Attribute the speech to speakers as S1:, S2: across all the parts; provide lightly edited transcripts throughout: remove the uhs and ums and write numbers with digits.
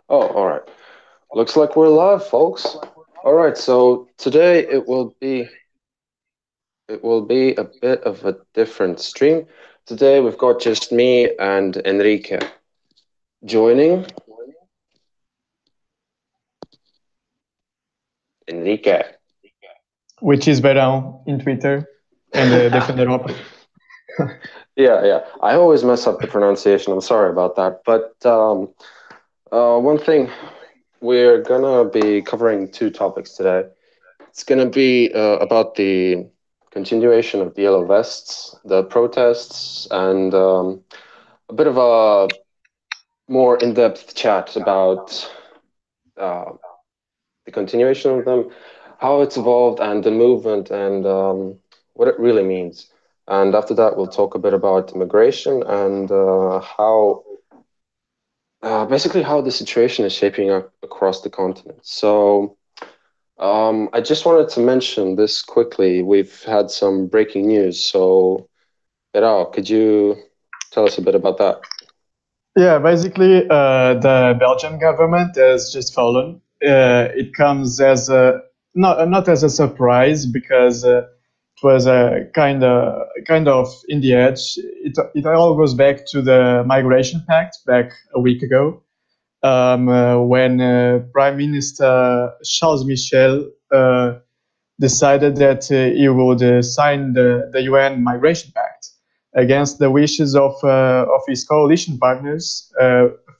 S1: Oh, all right. Looks like we're live, folks. All right, so today it will be a bit of a different stream. Today we've got just me and Enrique joining. Enrique.
S2: Which is better in Twitter and Defender Europa.
S1: Yeah. I always mess up the pronunciation. I'm sorry about that. But one thing, we're gonna be covering two topics today. It's gonna be about the continuation of the Yellow Vests, the protests, and a bit of a more in-depth chat about uh, the continuation of them, how it's evolved, and the movement, and what it really means. And after that, we'll talk a bit about immigration and how basically how the situation is shaping up across the continent. So I just wanted to mention this quickly. We've had some breaking news. So, Beral, could you tell us a bit about that?
S2: Yeah, basically, the Belgian government has just fallen. It comes as a not as a surprise because it was a kind of in the edge. It all goes back to the Migration Pact back a week ago, when Prime Minister Charles Michel decided that he would sign the UN Migration Pact against the wishes of his coalition partners,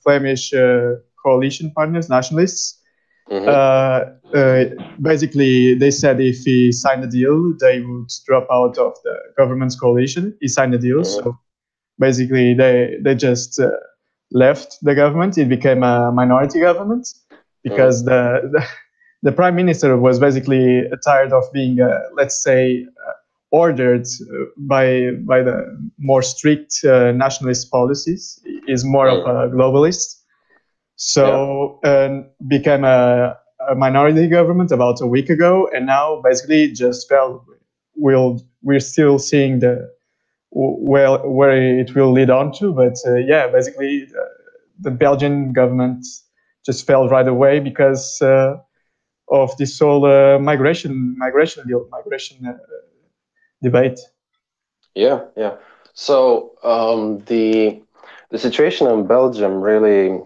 S2: Flemish coalition partners, nationalists.
S1: Mm-hmm.
S2: Uh, uh, Basically, they said if he signed the deal, they would drop out of the government's coalition. He signed the deal,
S1: Mm-hmm.
S2: so basically they just left the government. It became a minority government
S1: Mm-hmm.
S2: because the prime minister was basically tired of being, let's say, ordered by the more strict nationalist policies. Is more of
S1: Mm.
S2: a globalist,
S1: Yeah.
S2: so became a minority government about a week ago, and now basically just fell. We're still seeing the well where it will lead on to, but yeah, basically the Belgian government just fell right away because of this whole migration debate.
S1: Yeah. So the situation in Belgium really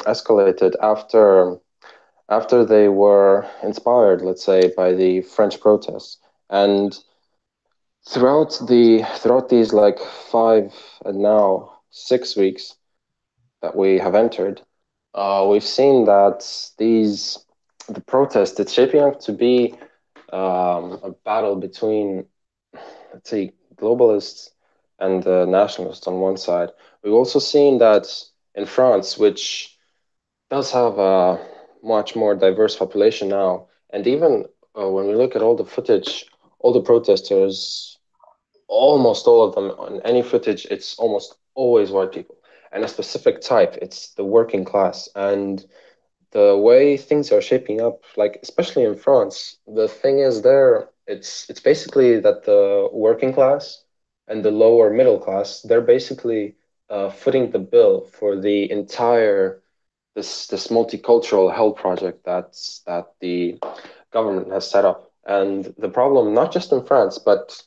S1: escalated after they were inspired, let's say, by the French protests, and throughout these like 5 and now 6 weeks that we have entered, we've seen that the protest it's shaping up to be a battle between, let's say, globalists and nationalists on one side. We've also seen that in France, which does have a much more diverse population now, and even when we look at all the footage, all the protesters, almost all of them on any footage, it's almost always white people and a specific type. It's the working class, and the way things are shaping up, like especially in France, the thing is there, it's basically that the working class and the lower middle class, they're basically footing the bill for the entire this multicultural health project that the government has set up. And the problem, not just in France, but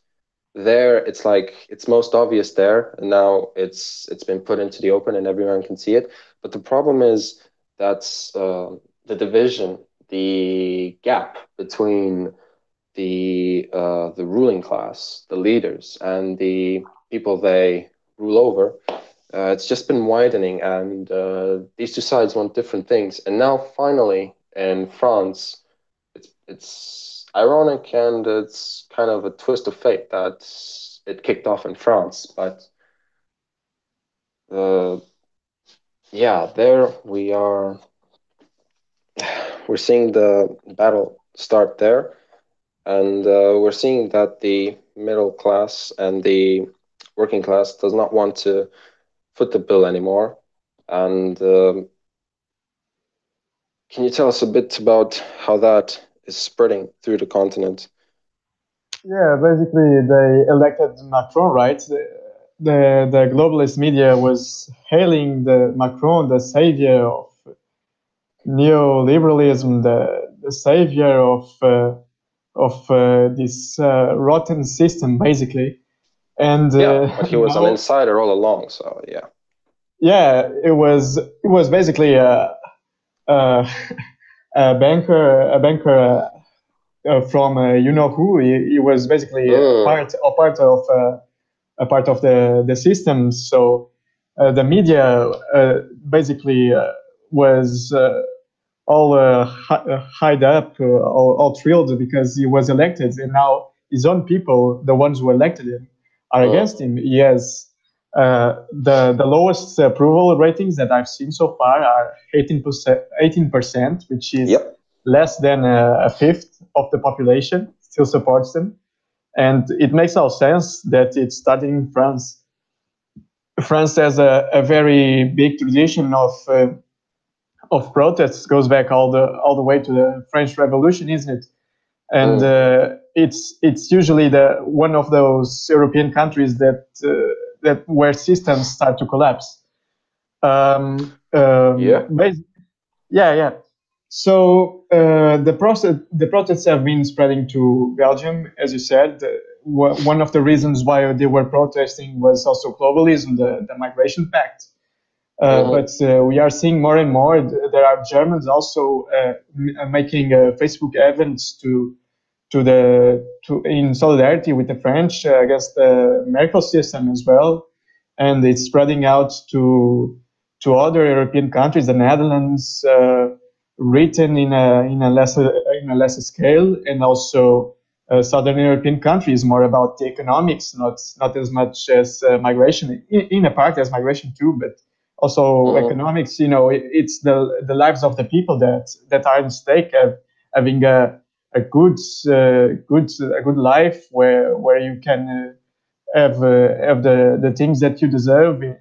S1: there, it's like it's most obvious there, and now it's been put into the open and everyone can see it. But the problem is that's the division, the gap between the ruling class, the leaders, and the people they rule over. It's just been widening, and these two sides want different things. And now, finally, in France, it's ironic and it's kind of a twist of fate that it kicked off in France. But uh, yeah, there we are. We're seeing the battle start there, and we're seeing that the middle class and the working class does not want to foot the bill anymore. And can you tell us a bit about how that is spreading through the continent?
S2: Yeah, basically they elected Macron, right? The globalist media was hailing the Macron, the savior neoliberalism, the savior of this rotten system, basically. And
S1: but he was an insider all along. So
S2: yeah, it was basically a, a banker from you know who. He was basically a part of the system. So the media basically was all hide up, all thrilled because he was elected, and now his own people, the ones who elected him, are against him. He has the lowest approval ratings that I've seen so far are 18%, which is less than a fifth of the population still supports them. And it makes all sense that it's starting in France. France has a very big tradition of protests. Goes back all the way to the French Revolution, isn't it? And it's usually the one of those European countries that where systems start to collapse. Yeah. So the protests have been spreading to Belgium, as you said. One of the reasons why they were protesting was also globalism, the migration pact. But we are seeing more and more. There are Germans also making Facebook events in solidarity with the French against the Merkel system as well, and it's spreading out to other European countries, the Netherlands, written in a lesser scale, and also Southern European countries, more about the economics, not as much as migration. In a part as migration too, but also economics. It's the lives of the people that are at stake, having a good life where you can have the things that you deserve in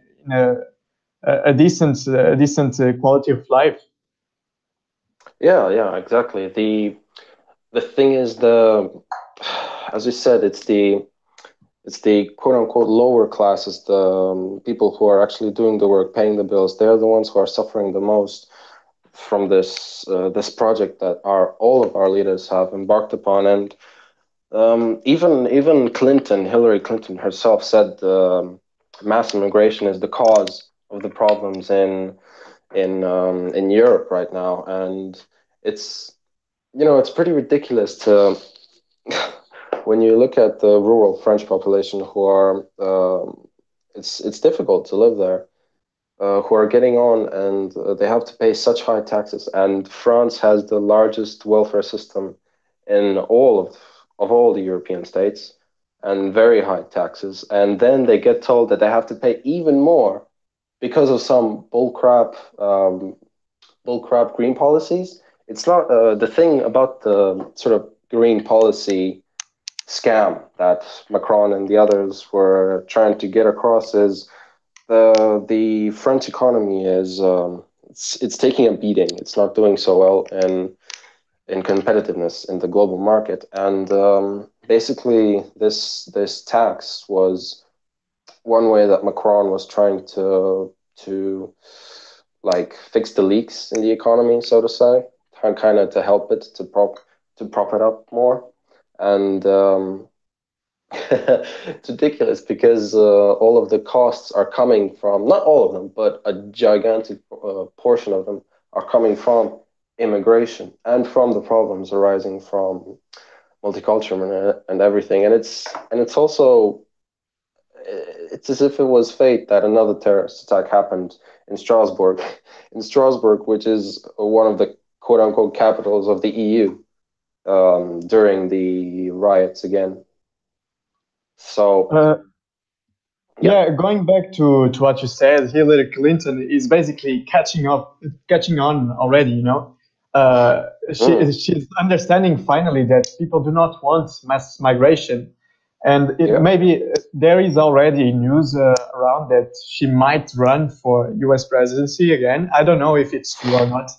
S2: a decent quality of life.
S1: Yeah, exactly. The thing is, as you said, it's the quote unquote lower classes, the people who are actually doing the work, paying the bills. They're the ones who are suffering the most from this project that all of our leaders have embarked upon. And even Hillary Clinton herself said mass immigration is the cause of the problems in Europe right now. And it's pretty ridiculous to when you look at the rural French population who are it's difficult to live there, who are getting on, and they have to pay such high taxes. And France has the largest welfare system in all the European states, and very high taxes. And then they get told that they have to pay even more because of some bullcrap green policies. It's not the thing about the sort of green policy scam that Macron and the others were trying to get across is the French economy is it's taking a beating. It's not doing so well in competitiveness in the global market, and basically this tax was one way that Macron was trying to like fix the leaks in the economy, so to say, kind of to help it to prop it up more. And it's ridiculous because all of the costs are coming from, not all of them, but a gigantic portion of them are coming from immigration and from the problems arising from multiculturalism and everything. And it's also, it's as if it was fate that another terrorist attack happened in Strasbourg, which is one of the quote unquote capitals of the EU, during the riots again. So
S2: going back to what you said, Hillary Clinton is basically catching on already. She's understanding finally that people do not want mass migration, and maybe there is already news around that she might run for U.S. presidency again. I don't know if it's true or not,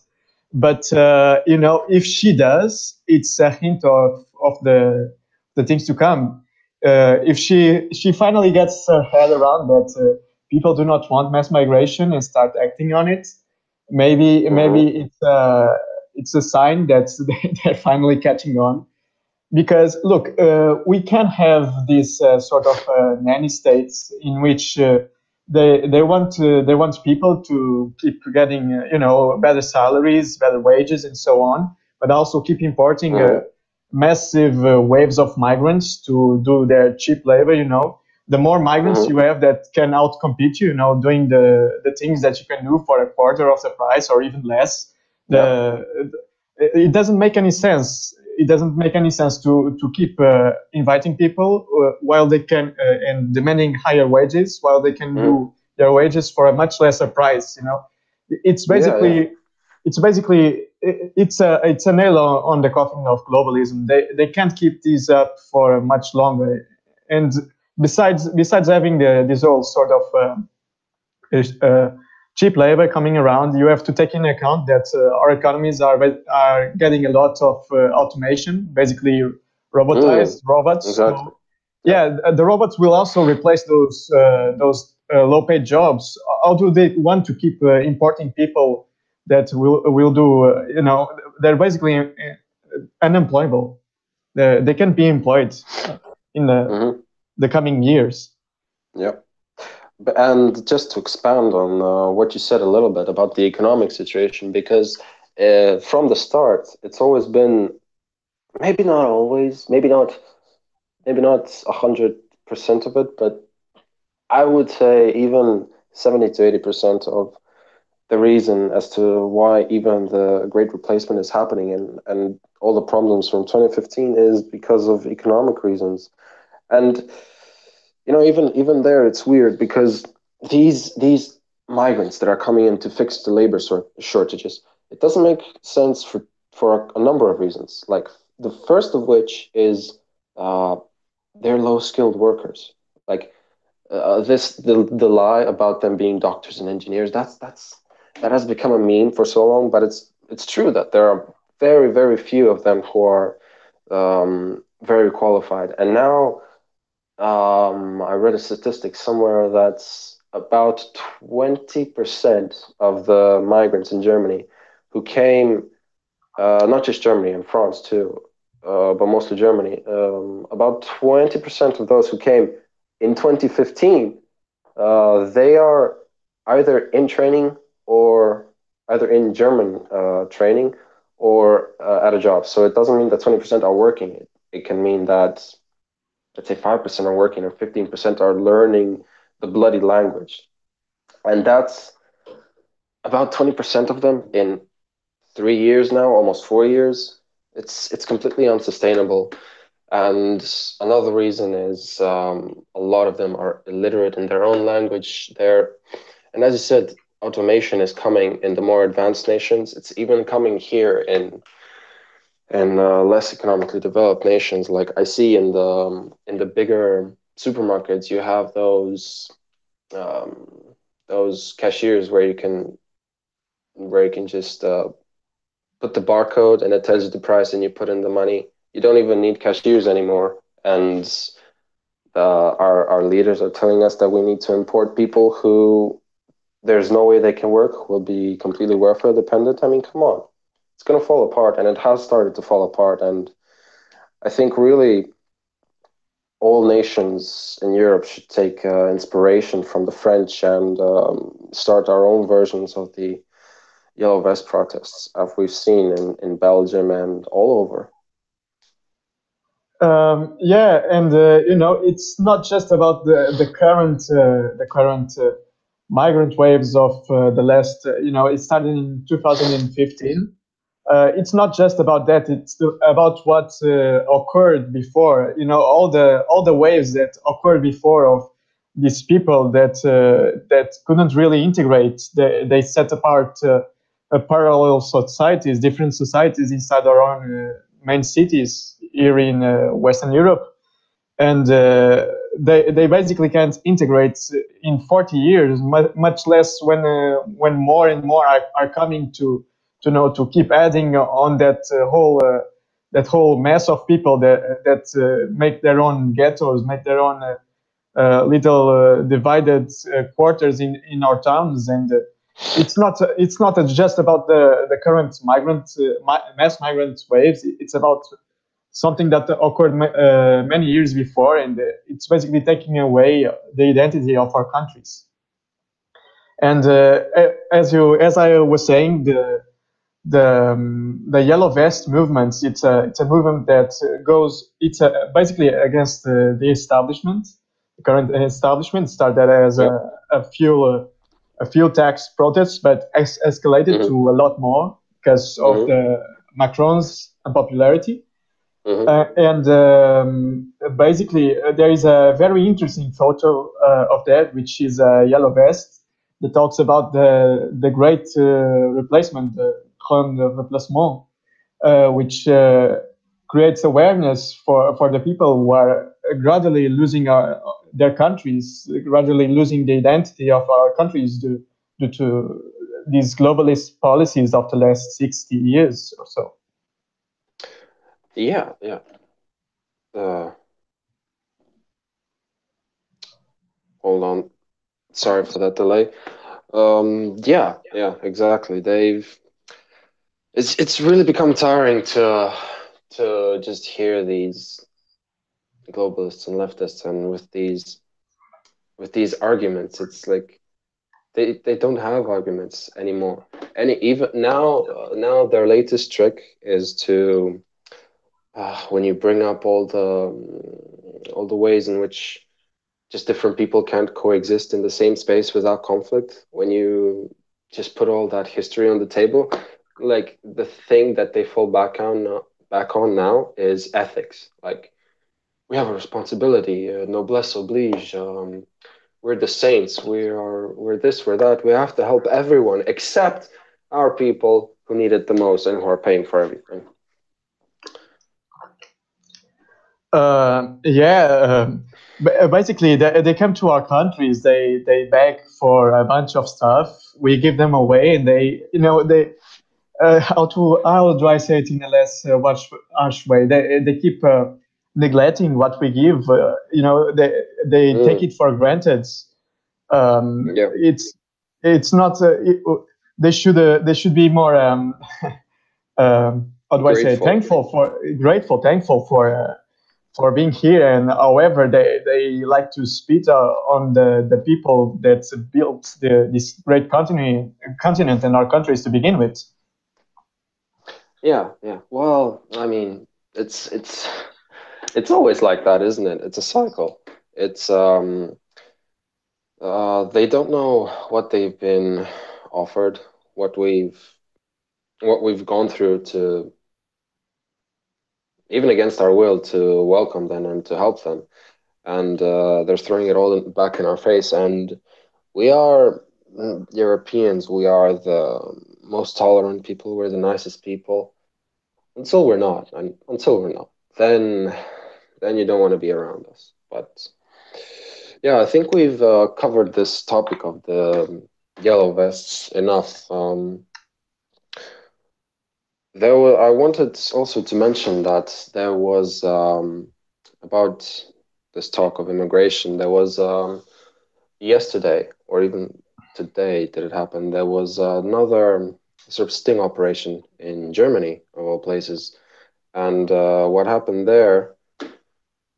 S2: but if she does, it's a hint of the things to come. If she finally gets her head around that people do not want mass migration and start acting on it, Maybe it's a sign that they're finally catching on. Because look, we can have these sort of nanny states in which they want people to keep getting better salaries, better wages, and so on, but also keep importing massive waves of migrants to do their cheap labor. The more migrants you have that can outcompete you, doing the things that you can do for a quarter of the price or even less. It doesn't make any sense. It doesn't make any sense to keep inviting people while they can and demanding higher wages while they can do their wages for a much lesser price. It's basically it's a nail on the coffin of globalism. They can't keep these up for much longer. And besides having this whole sort of cheap labor coming around, you have to take into account that our economies are getting a lot of automation, basically robotized robots.
S1: Exactly.
S2: So, the robots will also replace those low-paid jobs. How do they want to keep importing people that will do? They're basically unemployable. They can't be employed in the coming years.
S1: Yeah. And just to expand on what you said a little bit about the economic situation, because from the start, it's always been, maybe not always, maybe not 100% of it, but I would say even 70 to 80% of the reason as to why even the great replacement is happening and all the problems from 2015 is because of economic reasons. And even there, it's weird because these migrants that are coming in to fix the labor shortages, it doesn't make sense for a number of reasons. Like the first of which is they're low-skilled workers. Like the lie about them being doctors and engineers, that has become a meme for so long. But it's true that there are very, very few of them who are very qualified. And now I read a statistic somewhere that's about 20% of the migrants in Germany who came, not just Germany and France too, but mostly Germany. About 20% of those who came in 2015, they are either in training or either in German training or at a job. So it doesn't mean that 20% are working. It can mean that, let's say, 5% are working or 15% are learning the bloody language. And that's about 20% of them in 3 years now, almost 4 years. It's completely unsustainable. And another reason is a lot of them are illiterate in their own language there. And as you said, automation is coming in the more advanced nations. It's even coming here in less economically developed nations. Like I see in the bigger supermarkets, you have those cashiers where you can just put the barcode and it tells you the price and you put in the money. You don't even need cashiers anymore. And our leaders are telling us that we need to import people who there's no way they can work, who will be completely welfare dependent. I mean, come on. It's going to fall apart, and it has started to fall apart. And I think really all nations in Europe should take inspiration from the French and start our own versions of the Yellow Vest protests, as we've seen in Belgium and all over.
S2: It's not just about the current migrant waves of the last. It started in 2015. It's not just about that. It's about what occurred before. All the waves that occurred before of these people that couldn't really integrate. They set apart parallel societies, different societies inside our own main cities here in Western Europe, and they basically can't integrate in 40 years, much less when more and more are coming to keep adding on that whole mass of people that make their own ghettos, make their own little divided quarters in our towns, and it's not just about the current mass migrant waves. It's about something that occurred many years before, and it's basically taking away the identity of our countries. And as I was saying, the Yellow Vest movement, it's a movement that goes, basically against the establishment. The current establishment started as a few tax protests, but escalated to a lot more because of the Macron's unpopularity. And basically, there is a very interesting photo of that, which is a Yellow Vest that talks about the great replacement, the grand replacement, which creates awareness for the people who are gradually losing their countries, gradually losing the identity of our countries due to these globalist policies of the last 60 years or so.
S1: Yeah. Hold on. Sorry for that delay. Yeah, exactly. It's really become tiring to just hear these globalists and leftists, and with these arguments. It's like they don't have arguments anymore. Even now their latest trick is to when you bring up all the ways in which just different people can't coexist in the same space without conflict. When you just put all that history on the table, like the thing that they fall back on now is ethics. Like, we have a responsibility, noblesse oblige. We're the saints. We're this, we're that. We have to help everyone except our people who need it the most and who are paying for everything.
S2: Basically, they come to our countries. They beg for a bunch of stuff. We give them away, and how do I say it in a less harsh way? They keep neglecting what we give. They take it for granted. It's not. They should be more. How do I say? Thankful for being here, and however they like to spit on the people that built this great continent and our countries to begin with.
S1: Yeah. Well, I mean, it's always like that, isn't it? It's a cycle. It's they don't know what they've been offered, what we've gone through to, even against our will, to welcome them and to help them, and they're throwing it all back in our face. And we are Europeans. We are the most tolerant people. We're the nicest people. Until we're not, then you don't want to be around us. But yeah, I think we've covered this topic of the yellow vests enough. I wanted also to mention that there was about this talk of immigration. There was yesterday, or even today, did it happen? There was another sort of sting operation in Germany, of all places. And what happened there?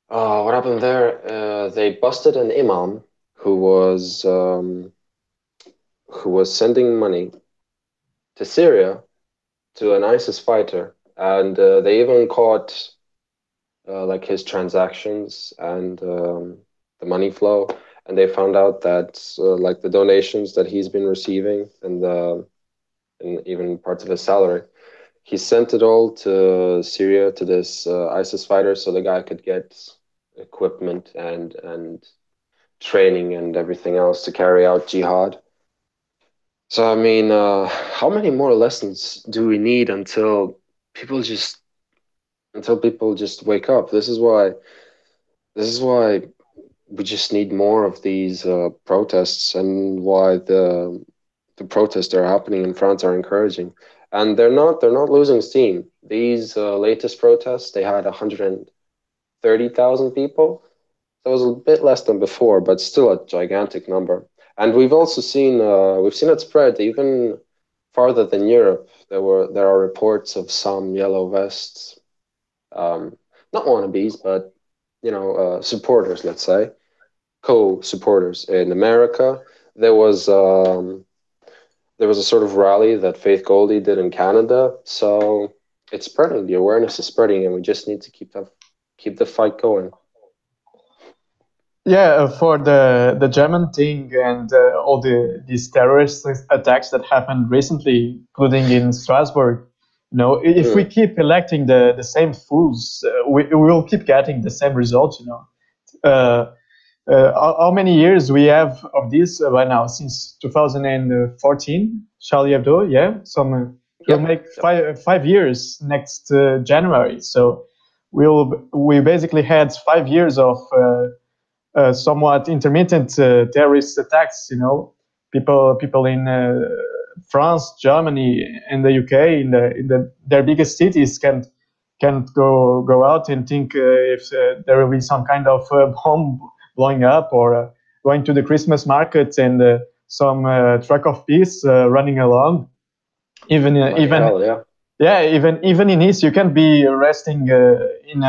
S1: They busted an imam who was sending money to Syria to an ISIS fighter, and they even caught like his transactions and the money flow, and they found out that like the donations that he's been receiving and even parts of his salary, he sent it all to Syria, to this ISIS fighter, so the guy could get equipment and training and everything else to carry out jihad. So I mean, how many more lessons do we need until people just wake up? This is why we just need more of these protests, and why the protests that are happening in France are encouraging. And they're not losing steam. These latest protests, they had 130,000 people. So it was a bit less than before, but still a gigantic number. And we've seen it spread even farther than Europe. There are reports of some yellow vests, not wannabes, but supporters, let's say, co-supporters in America. There was um, there was a sort of rally that Faith Goldie did in Canada. So it's spreading. The awareness is spreading, and we just need to keep the fight going.
S2: Yeah, for the German thing and all these terrorist attacks that happened recently, including in Strasbourg, if we keep electing the same fools, we will keep getting the same results. How many years we have of this right now? Since 2014, Charlie Hebdo, yeah. We'll make 5 years next January. So we basically had 5 years of somewhat intermittent terrorist attacks. People in France, Germany, and the UK, in their biggest cities, can't go out and think if there will be some kind of bomb blowing up, or going to the Christmas market and some truck of peace running along. Even in Nice, you can be resting in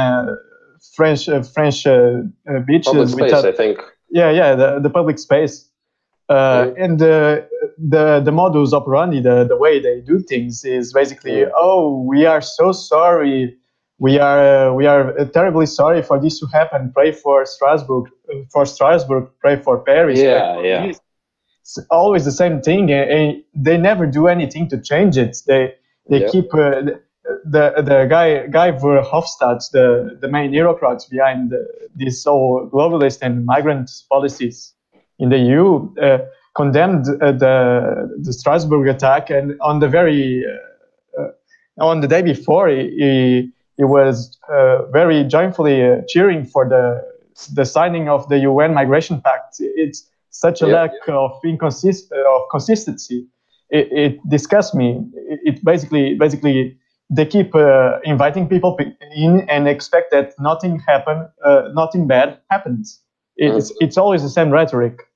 S2: French beaches.
S1: Public space, I think.
S2: Yeah, the public space. And the modus operandi, the way they do things, is basically, oh, we are so sorry. We are terribly sorry for this to happen. Pray for Strasbourg. Pray for Paris.
S1: Yeah.
S2: It's always the same thing, and they never do anything to change it. They keep the guy Verhofstadt, the main bureaucrats behind this whole globalist and migrant policies in the EU, condemned the Strasbourg attack, and on the day before, he was very joyfully cheering for the signing of the UN Migration Pact. It's such a lack of consistency. It disgusts me. It basically they keep inviting people in and expect that nothing bad happens. It's always the same rhetoric.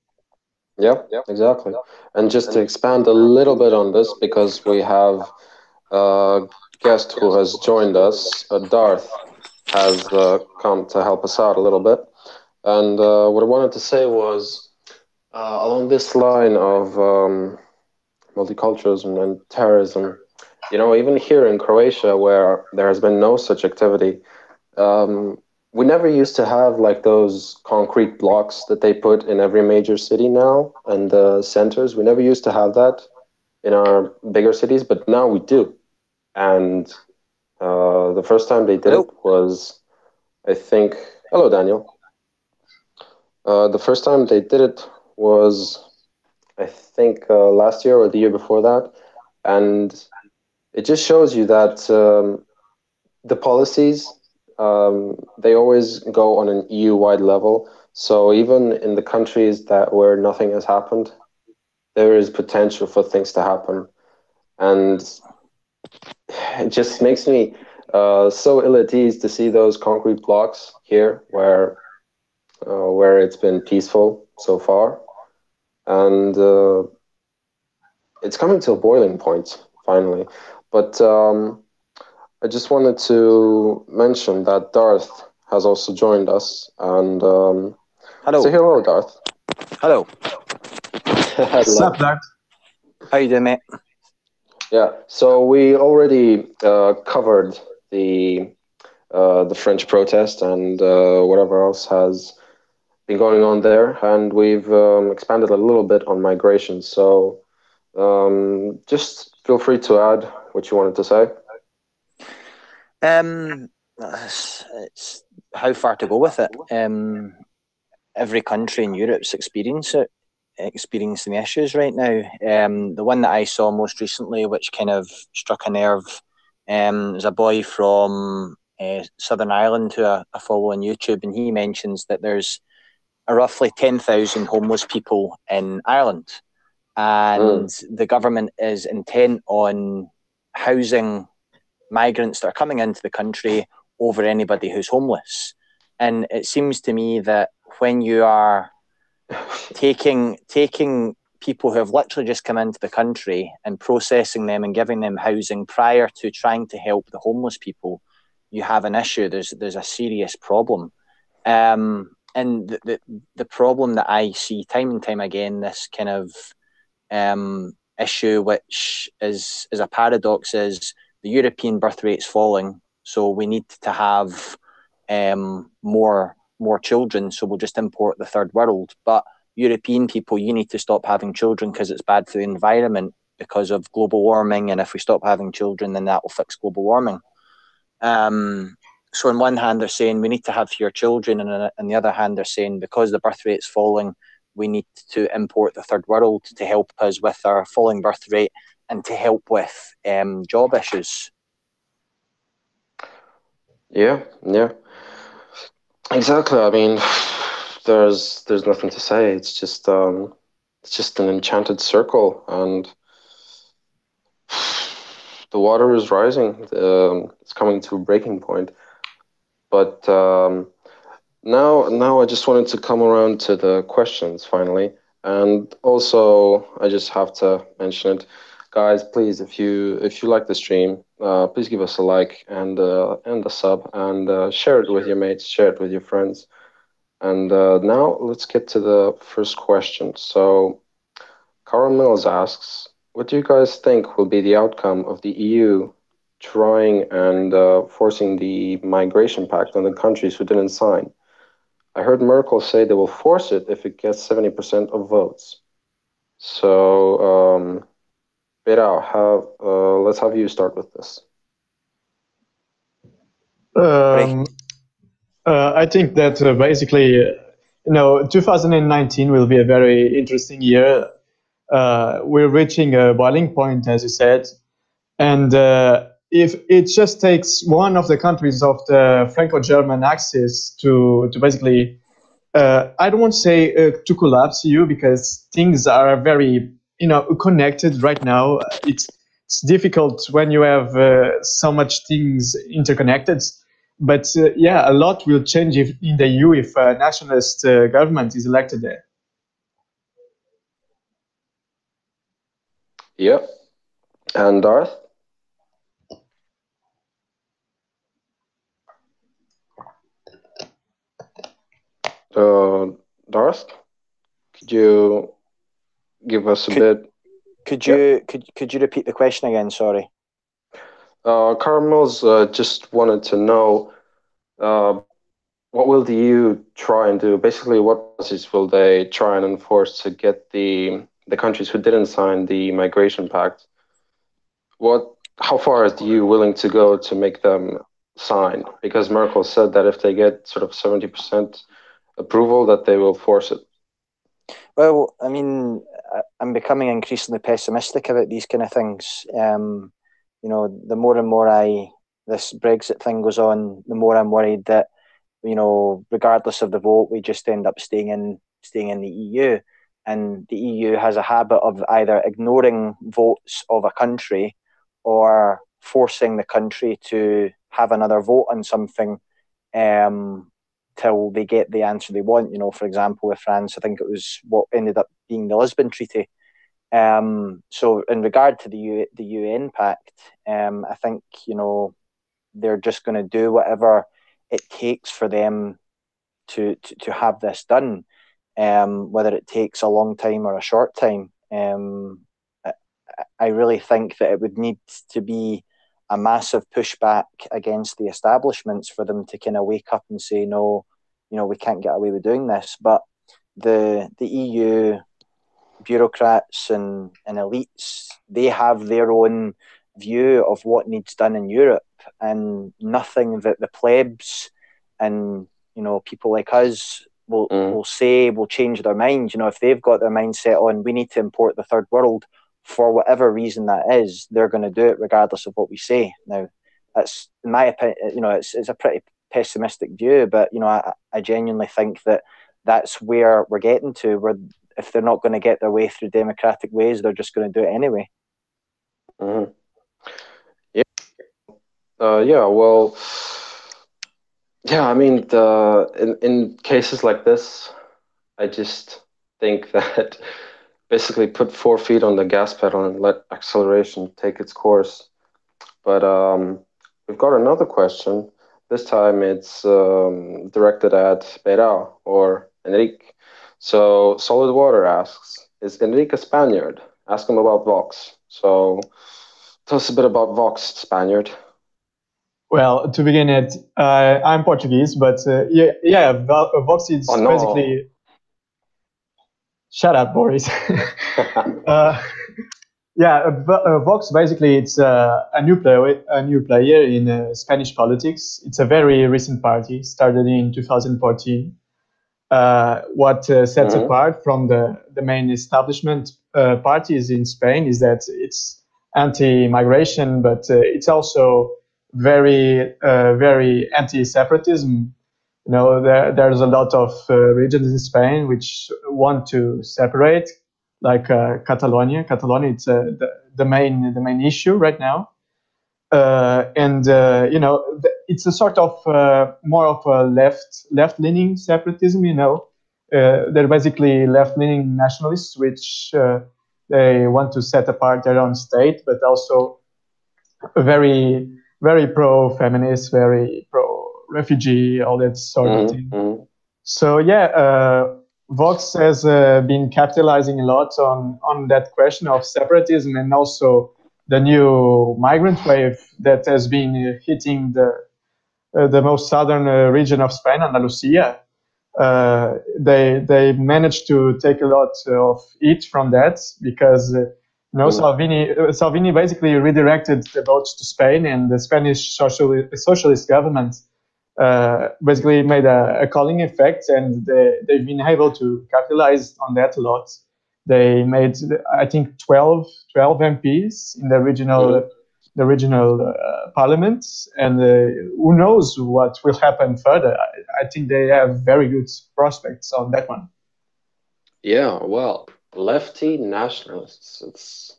S1: Yep, exactly. And just to expand a little bit on this, because we have a guest who has joined us, Darth, has come to help us out a little bit. And what I wanted to say was, along this line of multiculturalism and terrorism, even here in Croatia, where there has been no such activity, we never used to have like those concrete blocks that they put in every major city now, and the centers. We never used to have that in our bigger cities, but now we do. And the first time they did it was, I think, hello, Daniel. The first time they did it was, I think, last year or the year before that. And it just shows you that the policies, they always go on an EU-wide level. So even in the countries where nothing has happened, there is potential for things to happen. And it just makes me so ill at ease to see those concrete blocks here where it's been peaceful so far. And it's coming to a boiling point, finally. But I just wanted to mention that Darth has also joined us. And
S3: hello.
S1: Say hello, Darth.
S3: Hello.
S2: What's up, Darth?
S3: How you doing, mate?
S1: Yeah, so we already covered the French protest and whatever else has been going on there, and we've expanded a little bit on migration. So just feel free to add what you wanted to say.
S3: It's how far to go with it. Every country in Europe's experiencing the issues right now. The one that I saw most recently, which kind of struck a nerve, is a boy from Southern Ireland who I follow on YouTube, and he mentions that there's roughly 10,000 homeless people in Ireland, and the government is intent on housing migrants that are coming into the country over anybody who's homeless. And it seems to me that when you are taking people who have literally just come into the country and processing them and giving them housing prior to trying to help the homeless people, you have an issue. There's a serious problem. And the problem that I see time and time again, this kind of issue, which is a paradox, is the European birth rate's falling, so we need to have more children, so we'll just import the third world. But European people, you need to stop having children because it's bad for the environment because of global warming, and if we stop having children, then that will fix global warming. So on one hand, they're saying we need to have fewer children, and on the other hand, they're saying because the birth rate's falling, we need to import the third world to help us with our falling birth rate and to help with job issues.
S1: Yeah, exactly. I mean, there's nothing to say. It's just an enchanted circle, and the water is rising. It's coming to a breaking point. But now I just wanted to come around to the questions finally, and also I just have to mention it, guys. Please, if you like the stream, please give us a like and a sub, and share it with your mates, share it with your friends. And now let's get to the first question. So, Carl Mills asks, what do you guys think will be the outcome of the EU trying and forcing the migration pact on the countries who didn't sign? I heard Merkel say they will force it if it gets 70% of votes. So, Bera, let's have you start with this.
S2: I think that basically, 2019 will be a very interesting year. We're reaching a boiling point, as you said, and if it just takes one of the countries of the Franco-German axis to basically, I don't want to say to collapse EU, because things are very connected right now. It's difficult when you have so much things interconnected. But yeah, a lot will change in the EU if a nationalist government is elected there.
S1: Yeah. And Darth? Darth, could you give us a bit?
S3: Could you repeat the question again? Sorry.
S1: Carl Mills just wanted to know what will the EU try and do? Basically, what policies will they try and enforce to get the countries who didn't sign the migration pact? How far is the EU willing to go to make them sign? Because Merkel said that if they get sort of 70% approval, that they will force it.
S3: Well, I mean, I'm becoming increasingly pessimistic about these kind of things. The more and more this Brexit thing goes on, the more I'm worried that, regardless of the vote, we just end up staying in the EU. And the EU has a habit of either ignoring votes of a country or forcing the country to have another vote on something till they get the answer they want. For example, with France, I think it was what ended up being the Lisbon Treaty. So in regard to the UN Pact, I think, they're just going to do whatever it takes for them to have this done, whether it takes a long time or a short time. I really think that it would need to be a massive pushback against the establishments for them to kind of wake up and say, no, we can't get away with doing this. But the EU bureaucrats and elites, they have their own view of what needs done in Europe, and nothing that the plebs and people like us will say will change their minds. If they've got their mind set on we need to import the third world for whatever reason that is, they're going to do it regardless of what we say. Now, that's, in my opinion, it's a pretty pessimistic view, but I genuinely think that that's where we're getting to, where if they're not going to get their way through democratic ways, they're just going to do it anyway.
S1: Mm-hmm. Yeah. Well, yeah. I mean, in cases like this, I just think that basically put 4 feet on the gas pedal and let acceleration take its course. But we've got another question. This time it's directed at Beira or Enrique. So Solid Water asks, is Enrique a Spaniard? Ask him about Vox. So tell us a bit about Vox, Spaniard.
S2: Well, to begin it, I'm Portuguese, but Vox is basically... Shut up, Boris. Vox basically it's a new player in Spanish politics. It's a very recent party, started in 2014. What sets apart from the main establishment parties in Spain is that it's anti-migration, but it's also very anti-separatism. There's a lot of regions in Spain which want to separate, like Catalonia. Catalonia, it's the main issue right now, it's a sort of more of a left-leaning separatism. They're basically left-leaning nationalists, which they want to set apart their own state, but also very pro-feminist, very pro-refugee, all that sort of thing. So Vox has been capitalizing a lot on that question of separatism, and also the new migrant wave that has been hitting the most southern region of Spain, Andalusia. They managed to take a lot of heat from that because Salvini basically redirected the votes to Spain, and the Spanish socialist government basically made a calling effect, and they've been able to capitalize on that a lot. They made, I think, 12 MPs in the regional parliament, and who knows what will happen further. I think they have very good prospects on that one.
S1: Yeah, well, lefty nationalists. It's,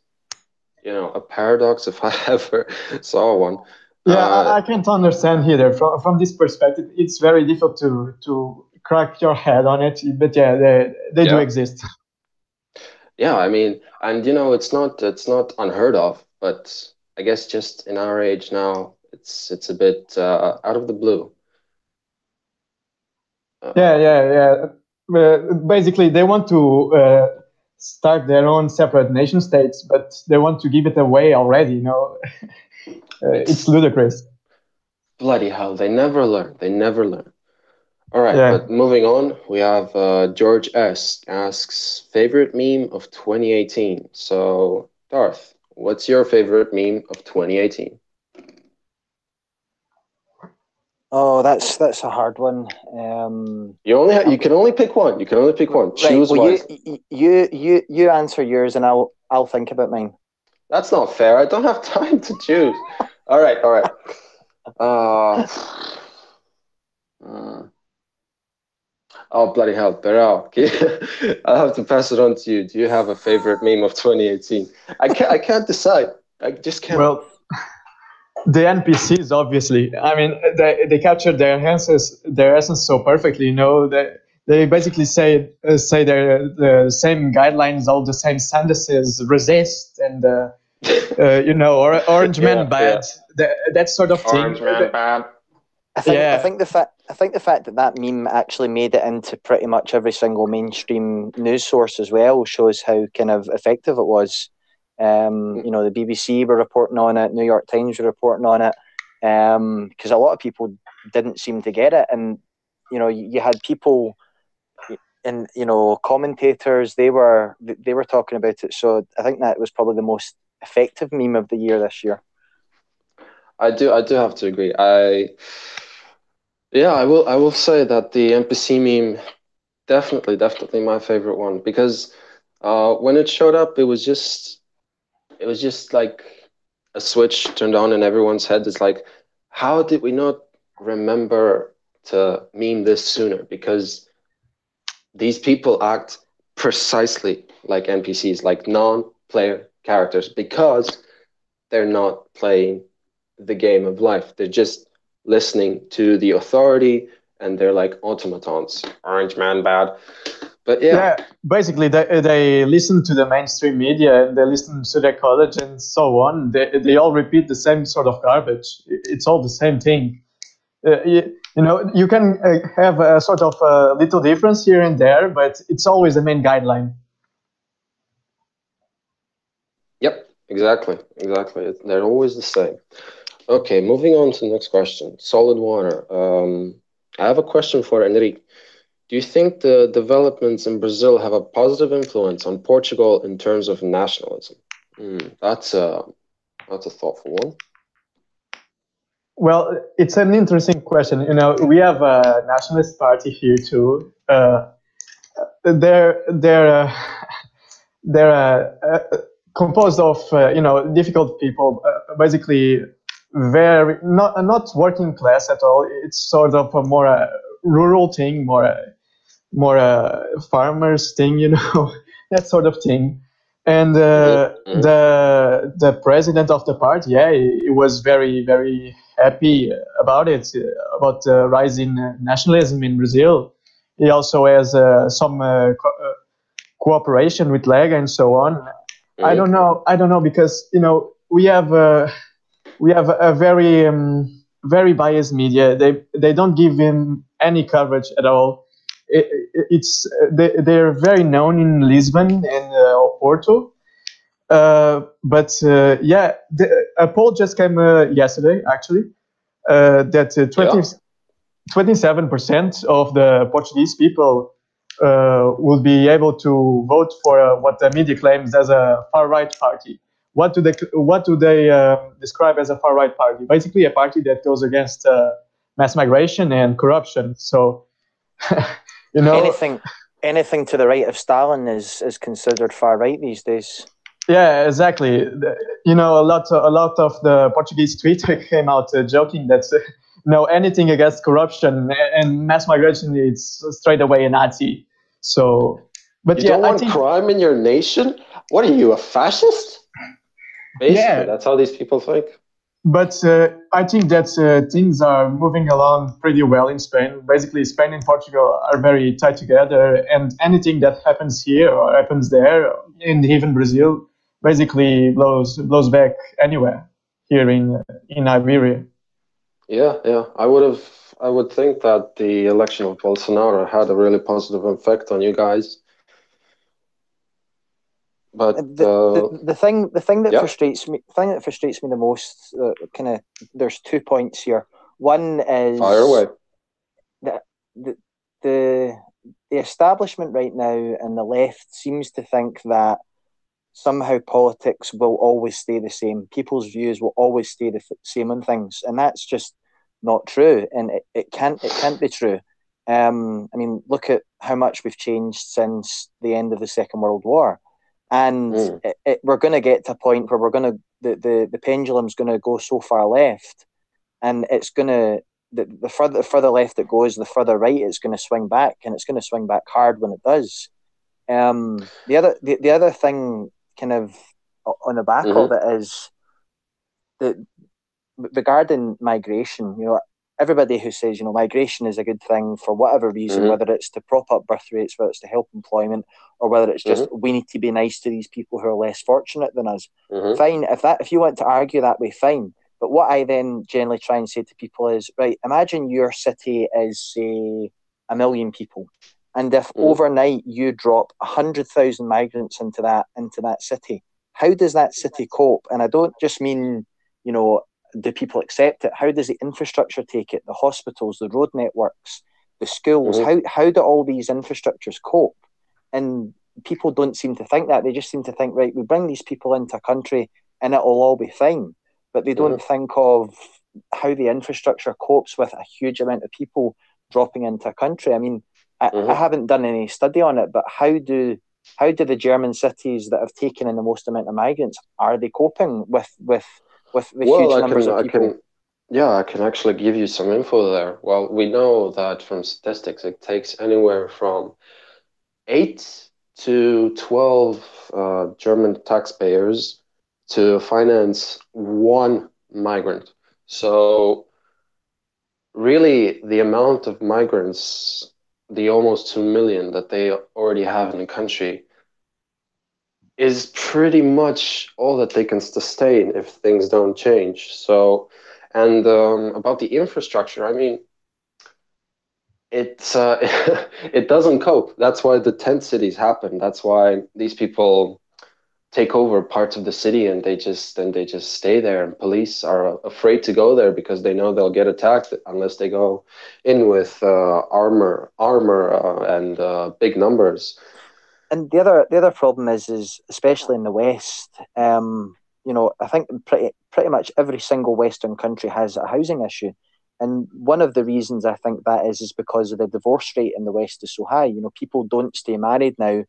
S1: a paradox if I ever saw one.
S2: Yeah, I can't understand either. From this perspective, it's very difficult to crack your head on it, but they do exist.
S1: Yeah, I mean, and it's not unheard of, but I guess just in our age now, it's a bit out of the blue.
S2: Basically, they want to start their own separate nation states, but they want to give it away already. It's ludicrous.
S1: Bloody hell! They never learn. All right, but moving on, we have George S. asks, favorite meme of 2018. So, Darth, what's your favorite meme of 2018?
S3: Oh, that's a hard one.
S1: You can only pick one. Choose one.
S3: You answer yours, and I'll think about mine.
S1: That's not fair. I don't have time to choose. All right. Oh, bloody hell, Beral. I'll have to pass it on to you. Do you have a favorite meme of 2018? I can't decide. I just can't.
S2: Well, the NPCs, obviously. I mean, they captured their essence so perfectly. They basically say the same guidelines, all the same sentences, resist, and Orange Man bad. That sort of thing.
S1: Orange Man bad.
S3: I think the fact that meme actually made it into pretty much every single mainstream news source as well shows how kind of effective it was. The BBC were reporting on it, New York Times were reporting on it, because a lot of people didn't seem to get it, and you had people and commentators, they were talking about it. So I think that was probably the most effective meme of the year this year.
S1: I do have to agree. I will say that the NPC meme definitely my favorite one, because when it showed up, it was just like a switch turned on in everyone's head. It's like, how did we not remember to meme this sooner? Because these people act precisely like NPCs, like non-player characters, because they're not playing the game of life. They're just listening to the authority, and they're like automatons. Orange Man bad. But yeah,
S2: basically they listen to the mainstream media and they listen to their college and so on. They all repeat the same sort of garbage. It's all the same thing. You can have a sort of little difference here and there, but it's always the main guideline.
S1: Yep, exactly. They're always the same. Okay, moving on to the next question. Solid water. I have a question for Enrique. Do you think the developments in Brazil have a positive influence on Portugal in terms of nationalism? That's a thoughtful one.
S2: Well, it's an interesting question. We have a nationalist party here too. They're composed of difficult people, basically very not working class at all. It's sort of a more rural thing, more farmers thing, that sort of thing. And the president of the party, he was very, very happy about it, about the rise in nationalism in Brazil. He also has some cooperation with Lega and so on. I don't know because we have a very very biased media. They don't give him any coverage at all. They're very known in Lisbon and Porto. But a poll just came yesterday, actually, that 27% of the Portuguese people will be able to vote for what the media claims as a far-right party. What do they describe as a far-right party? Basically, a party that goes against mass migration and corruption. So,
S3: anything to the right of Stalin is considered far-right these days.
S2: Yeah, exactly. A lot of the Portuguese Twitter came out joking that anything against corruption and mass migration is straight away a Nazi. So, but
S1: you don't want crime in your nation? What are you, a fascist? Basically, that's how these people think.
S2: But I think that things are moving along pretty well in Spain. Basically, Spain and Portugal are very tight together, and anything that happens here or happens there, and even Brazil, basically blows back anywhere here in Iberia.
S1: Yeah. I would think that the election of Bolsonaro had a really positive effect on you guys. But
S3: the thing that frustrates me the most, there's 2 points here. One is
S1: fire away.
S3: The establishment right now and the left seems to think that somehow politics will always stay the same. People's views will always stay the same on things, and that's just not true. And it can't be true. I mean, look at how much we've changed since the end of the Second World War. And we're going to get to a point where the pendulum's going to go so far left, and it's going to the further left it goes, the further right it's going to swing back, and it's going to swing back hard when it does. The other thing, kind of on the back of it, is that regarding migration, everybody who says, migration is a good thing for whatever reason, whether it's to prop up birth rates, whether it's to help employment, or whether it's just we need to be nice to these people who are less fortunate than us. Fine, if you want to argue that way, fine. But what I then generally try and say to people is, right, imagine your city is, say, 1 million people, and if overnight you drop 100,000 migrants into that city, how does that city cope? And I don't just mean, do people accept it? How does the infrastructure take it? The hospitals, the road networks, the schools, how do all these infrastructures cope? And people don't seem to think that. They just seem to think, right, we bring these people into a country and it'll all be fine. But they don't think of how the infrastructure copes with a huge amount of people dropping into a country. I mean, I haven't done any study on it, but how do the German cities that have taken in the most amount of migrants, are they coping with the huge numbers of people?
S1: I can actually give you some info there. Well, we know that from statistics, it takes anywhere from 8 to 12 German taxpayers to finance one migrant. So really, the amount of migrants the almost 2 million that they already have in the country is pretty much all that they can sustain if things don't change. So, and about the infrastructure, I mean, it's it doesn't cope. That's why the tent cities happen. That's why these people take over parts of the city and they just stay there. And police are afraid to go there because they know they'll get attacked unless they go in with armor and big numbers.
S3: And the other problem is especially in the West. I think pretty much every single Western country has a housing issue, and one of the reasons I think that is because of the divorce rate in the West is so high. People don't stay married now.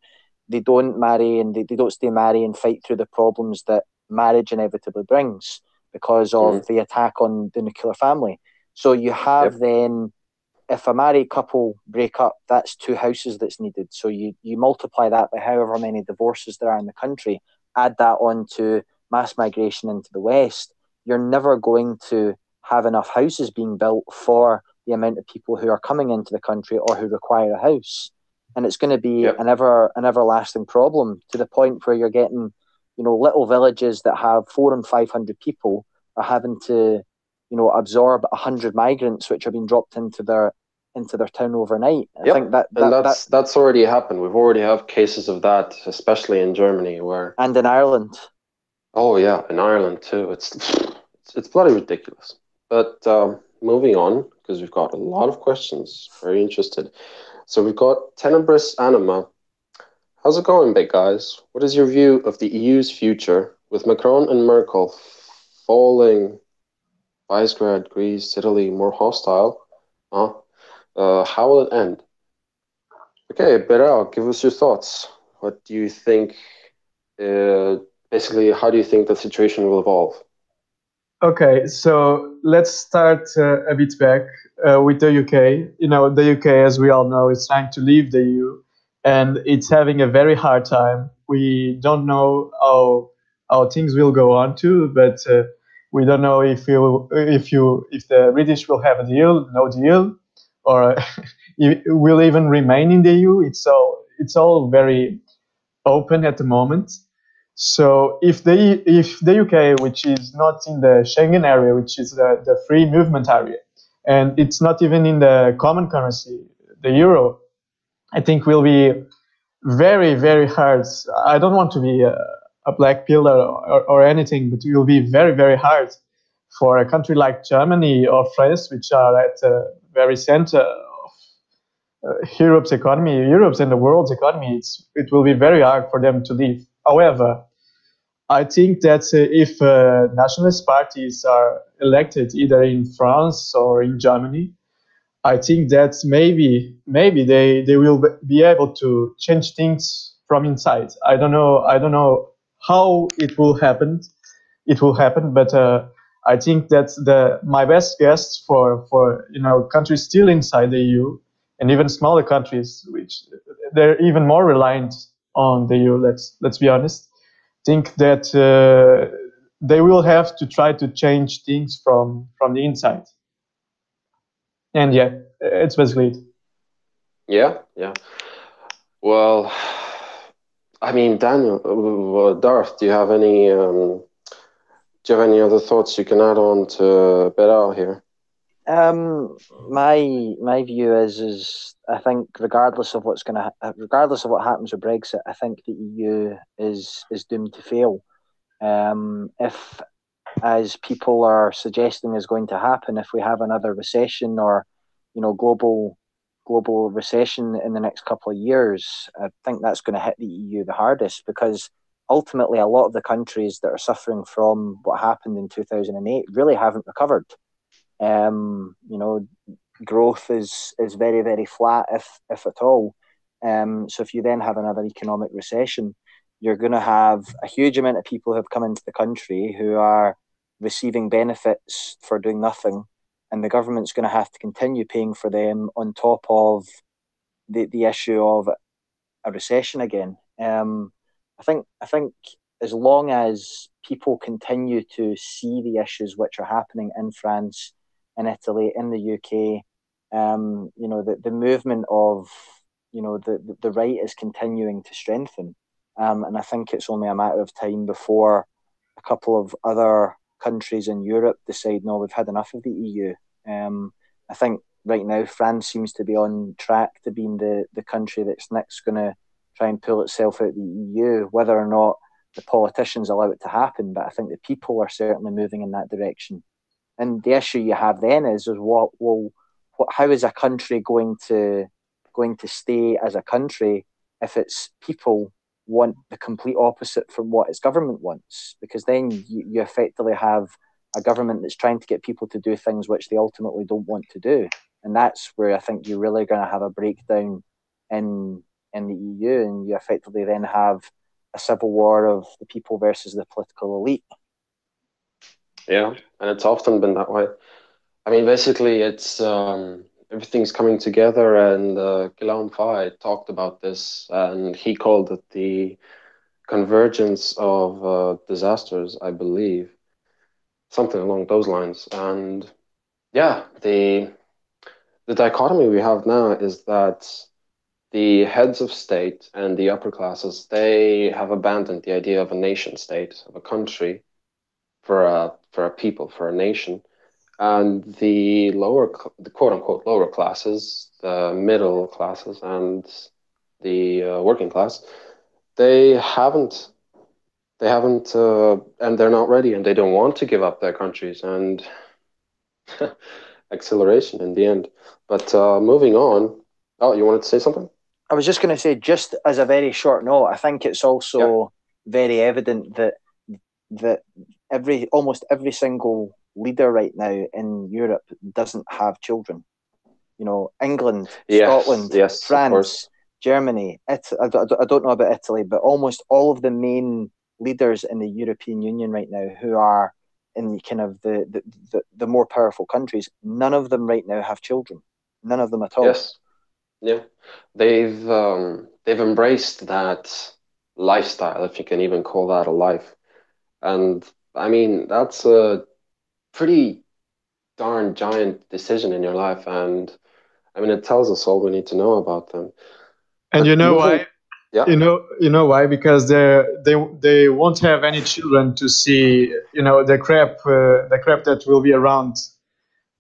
S3: They don't marry, and they don't stay married and fight through the problems that marriage inevitably brings because of the attack on the nuclear family. So you have then, if a married couple break up, that's 2 houses that's needed. So you multiply that by however many divorces there are in the country, add that on to mass migration into the West, you're never going to have enough houses being built for the amount of people who are coming into the country or who require a house. And it's going to be an everlasting problem, to the point where you're getting, little villages that have 400 and 500 people are having to, absorb 100 migrants which are being dropped into their town overnight. I think
S1: that's already happened. We've already have cases of that, especially in Germany,
S3: and in Ireland.
S1: Oh yeah, in Ireland too. It's bloody ridiculous. But moving on, because we've got a lot of questions. Very interested. So we've got Tenebris Anima. How's it going, big guys? What is your view of the EU's future with Macron and Merkel falling? Visegrad, Greece, Italy, more hostile. How will it end? Okay, Beral, give us your thoughts. What do you think? Basically, how do you think the situation will evolve?
S2: Okay, so let's start a bit back with the UK. The UK, as we all know, is trying to leave the EU, and it's having a very hard time. We don't know how things will go on too, but we don't know if the British will have a deal, no deal, or will even remain in the EU. It's all very open at the moment. So if the UK, which is not in the Schengen area, which is the free movement area, and it's not even in the common currency, the euro, I think will be very, very hard. I don't want to be a black pill or anything, but it will be very, very hard for a country like Germany or France, which are at the very center of Europe's economy, Europe's and the world's economy. It will be very hard for them to leave. However, I think that if nationalist parties are elected either in France or in Germany, I think that maybe they will be able to change things from inside. I don't know how it will happen. But I think that's my best guess for countries still inside the EU and even smaller countries, which they're even more reliant on the EU. Let's be honest. Think that they will have to try to change things from the inside. And yeah, it's basically it.
S1: Yeah. Well, I mean, Daniel, Darth, do you have any other thoughts you can add on to Beral here?
S3: My view is I think regardless of what happens with Brexit, I think the EU is doomed to fail. If, as people are suggesting is going to happen, if we have another recession or global recession in the next couple of years, I think that's going to hit the EU the hardest, because ultimately a lot of the countries that are suffering from what happened in 2008 really haven't recovered. Growth is very, very flat, if at all. So if you then have another economic recession, you're going to have a huge amount of people who have come into the country who are receiving benefits for doing nothing, and the government's going to have to continue paying for them on top of the issue of a recession again. I think as long as people continue to see the issues which are happening in France, in Italy, in the UK, The movement of, the right is continuing to strengthen. And I think it's only a matter of time before a couple of other countries in Europe decide, no, we've had enough of the EU. I think right now France seems to be on track to being the country that's next going to try and pull itself out of the EU, whether or not the politicians allow it to happen. But I think the people are certainly moving in that direction. And the issue you have then is how is a country going to stay as a country if its people want the complete opposite from what its government wants? Because then you effectively have a government that's trying to get people to do things which they ultimately don't want to do. And that's where I think you're really going to have a breakdown in the EU, and you effectively then have a civil war of the people versus the political elite.
S1: Yeah, and it's often been that way. I mean, basically, it's everything's coming together, and Guillaume Faye talked about this, and he called it the convergence of disasters, I believe, something along those lines. And yeah, the dichotomy we have now is that the heads of state and the upper classes, they have abandoned the idea of a nation state, of a country, for a people, for a nation. And the quote unquote lower classes, the middle classes, and the working class, they haven't, and they're not ready, and they don't want to give up their countries, and acceleration in the end. But moving on. Oh, you wanted to say something?
S3: I was just going to say, just as a very short note, I think it's also very evident that almost every single leader right now in Europe doesn't have children. England, Scotland, France, Germany, Italy. I don't know about Italy, but almost all of the main leaders in the European Union right now who are in kind of the more powerful countries, none of them right now have children. None of them at all.
S1: Yes. Yeah. They've embraced that lifestyle, if you can even call that a life. And I mean, that's a pretty darn giant decision in your life. And I mean, it tells us all we need to know about them.
S2: And you know why?
S1: Yeah.
S2: You know why? Because they won't have any children to see, the crap that will be around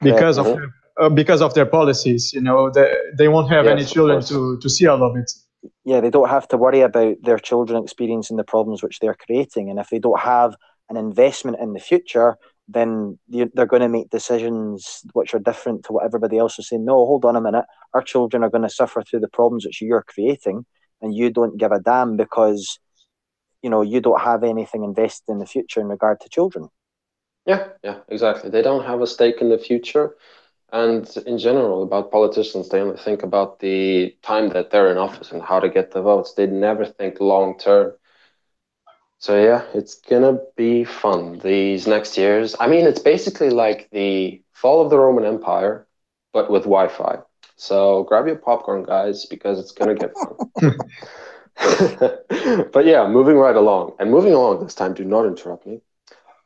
S2: because of their policies. They won't have any children to see all of it.
S3: Yeah, they don't have to worry about their children experiencing the problems which they're creating. And if they don't have an investment in the future, then they're going to make decisions which are different to what everybody else is saying. No, hold on a minute. Our children are going to suffer through the problems which you're creating, and you don't give a damn because, you don't have anything invested in the future in regard to children.
S1: Yeah, exactly. They don't have a stake in the future. And in general, about politicians, they only think about the time that they're in office and how to get the votes. They never think long term. So yeah, it's gonna be fun these next years. I mean, it's basically like the fall of the Roman Empire, but with Wi-Fi. So grab your popcorn, guys, because it's gonna get fun. But yeah, moving along this time. Do not interrupt me.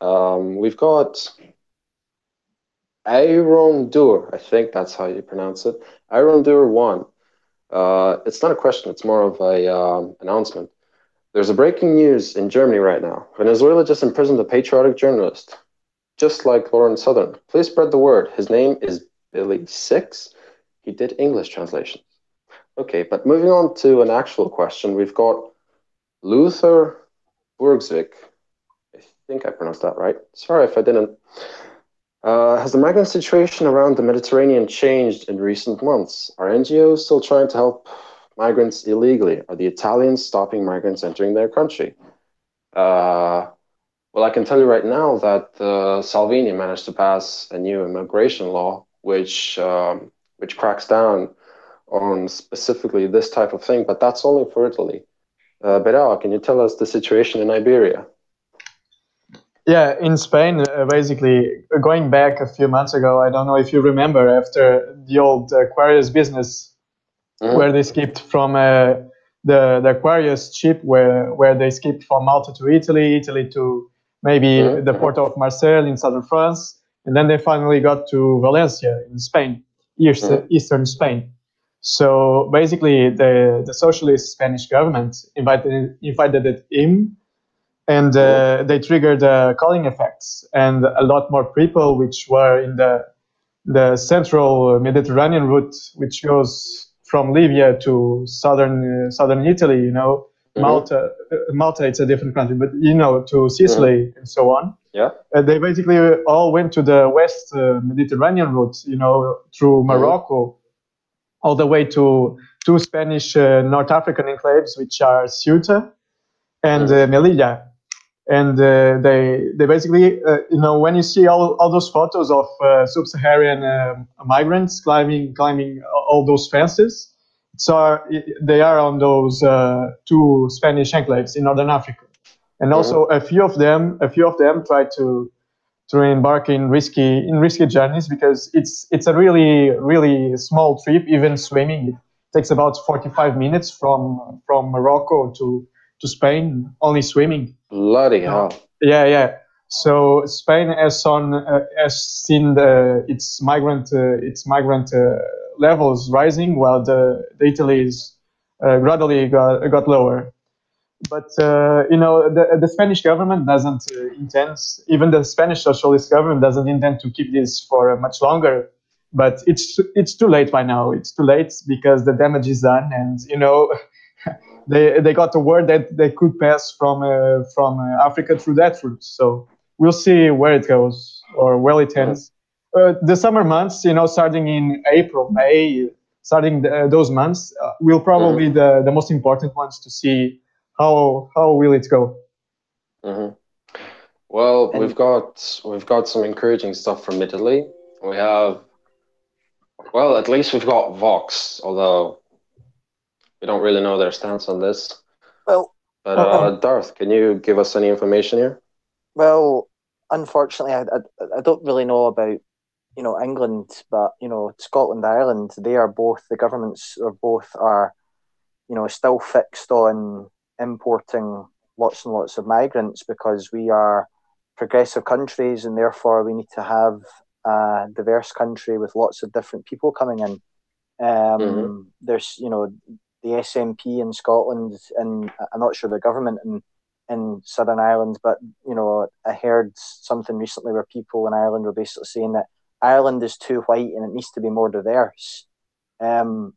S1: We've got Dur, I think that's how you pronounce it. Dur 1. It's not a question, it's more of a announcement. There's a breaking news in Germany right now. Venezuela just imprisoned a patriotic journalist, just like Lawrence Southern. Please spread the word. His name is Billy Six. He did English translations. Okay, but moving on to an actual question, we've got Luther Burgsvik. I think I pronounced that right. Sorry if I didn't. Has the migrant situation around the Mediterranean changed in recent months? Are NGOs still trying to help migrants illegally? Are the Italians stopping migrants entering their country? Well, I can tell you right now that Salvini managed to pass a new immigration law, which cracks down on specifically this type of thing, but that's only for Italy. Berao, can you tell us the situation in Iberia?
S2: Yeah, in Spain, basically, going back a few months ago, I don't know if you remember, after the old Aquarius business, where they skipped from the Aquarius ship, where they skipped from Malta to Italy to maybe the port of Marseille in southern France, and then they finally got to Valencia in Spain. eastern Spain. So basically, the socialist Spanish government invited him, and they triggered calling effects, and a lot more people, which were in the central Mediterranean route, which goes from Libya to southern Italy. You know, Malta. Malta, it's a different country, but you know, to Sicily and so on.
S1: Yeah.
S2: They basically all went to the West Mediterranean route. You know, through Morocco, all the way to two Spanish North African enclaves, which are Ceuta and Melilla. And they basically, you know, when you see all those photos of sub-Saharan migrants climbing all those fences, they are on those two Spanish enclaves in northern Africa, and also a few of them try to embark in risky journeys, because it's a really small trip. Even swimming, it takes about 45 minutes from Morocco to Spain, only swimming.
S1: Bloody hell.
S2: Yeah. So Spain has seen its migrant levels rising, while the Italy's gradually got lower. But you know, the Spanish government doesn't intend, even the Spanish socialist government doesn't intend to keep this for much longer. But it's too late by now. It's too late because the damage is done, and you know. They got the word that they could pass from Africa through that route. So we'll see where it goes or where it ends. The summer months, you know, starting in April, May, those months, will probably be the most important ones to see how will it go.
S1: Well, we've got some encouraging stuff from Italy. We have, well, at least we've got Vox, although we don't really know their stance on this.
S3: Well,
S1: but Darth, can you give us any information here?
S3: Well, unfortunately, I don't really know about, you know, England, but you know, Scotland, Ireland, the governments are, you know, still fixed on importing lots and lots of migrants, because we are progressive countries, and therefore we need to have a diverse country with lots of different people coming in. There's, you know, the SNP in Scotland, and I'm not sure the government in Southern Ireland, but you know, I heard something recently where people in Ireland were basically saying that Ireland is too white and it needs to be more diverse. And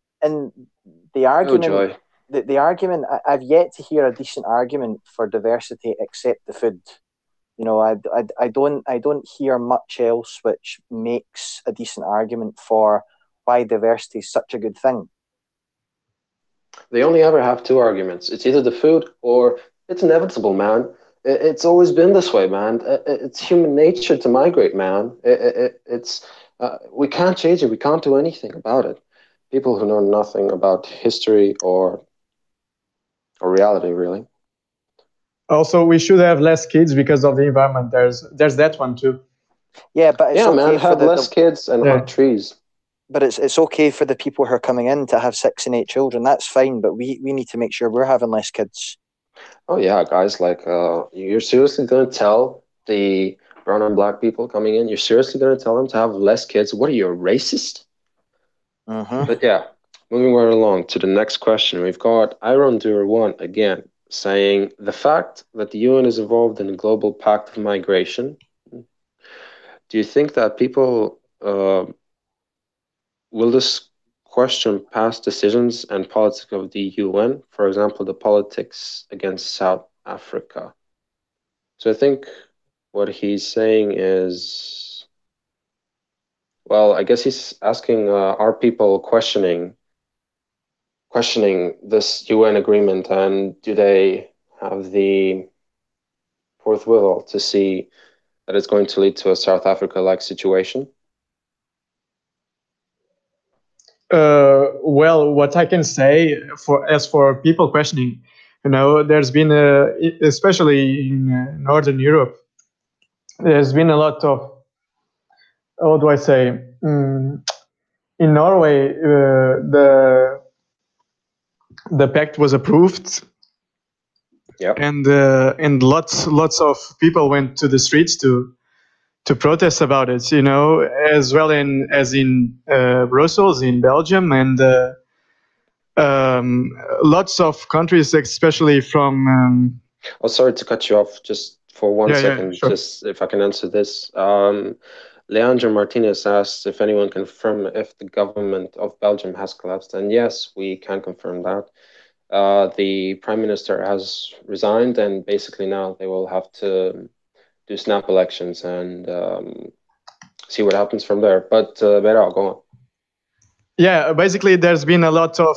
S3: the argument, the argument, I've yet to hear a decent argument for diversity except the food. You know, I don't hear much else which makes a decent argument for why diversity is such a good thing.
S1: They only ever have two arguments. It's either the food or it's inevitable, man. It's always been this way, man. It's human nature to migrate, man. We can't change it. We can't do anything about it. People who know nothing about history or reality, really.
S2: Also, we should have less kids because of the environment. There's that one too.
S3: Yeah, but it's okay
S1: man, have less kids and hug trees.
S3: But it's okay for the people who are coming in to have 6 and 8 children. That's fine, but we need to make sure we're having less kids.
S1: Oh yeah, guys, like you're seriously going to tell the brown and black people coming in, you're seriously going to tell them to have less kids? What are you, a racist? But yeah, moving right along to the next question. We've got Irondur1 again saying, the fact that the UN is involved in a global pact of migration, do you think that people will this question past decisions and politics of the UN, for example, the politics against South Africa? So I think what he's saying is, well, I guess he's asking, are people questioning this UN agreement, and do they have the forthwithal to see that it's going to lead to a South Africa-like situation?
S2: Well, what I can say as for people questioning, you know, there's been especially in Northern Europe, there's been a lot of, how do I say, in Norway, the pact was approved, and lots of people went to the streets to to protest about it, as well as in Brussels, in Belgium, and lots of countries, especially from.
S1: Oh, sorry to cut you off just for one second.
S2: Sure.
S1: Just if I can answer this. Leandro Martinez asked if anyone can confirm if the government of Belgium has collapsed. And yes, we can confirm that. The prime minister has resigned, and basically now they will have to do snap elections and see what happens from there. But Vera, go on.
S2: Yeah, basically, there's been a lot of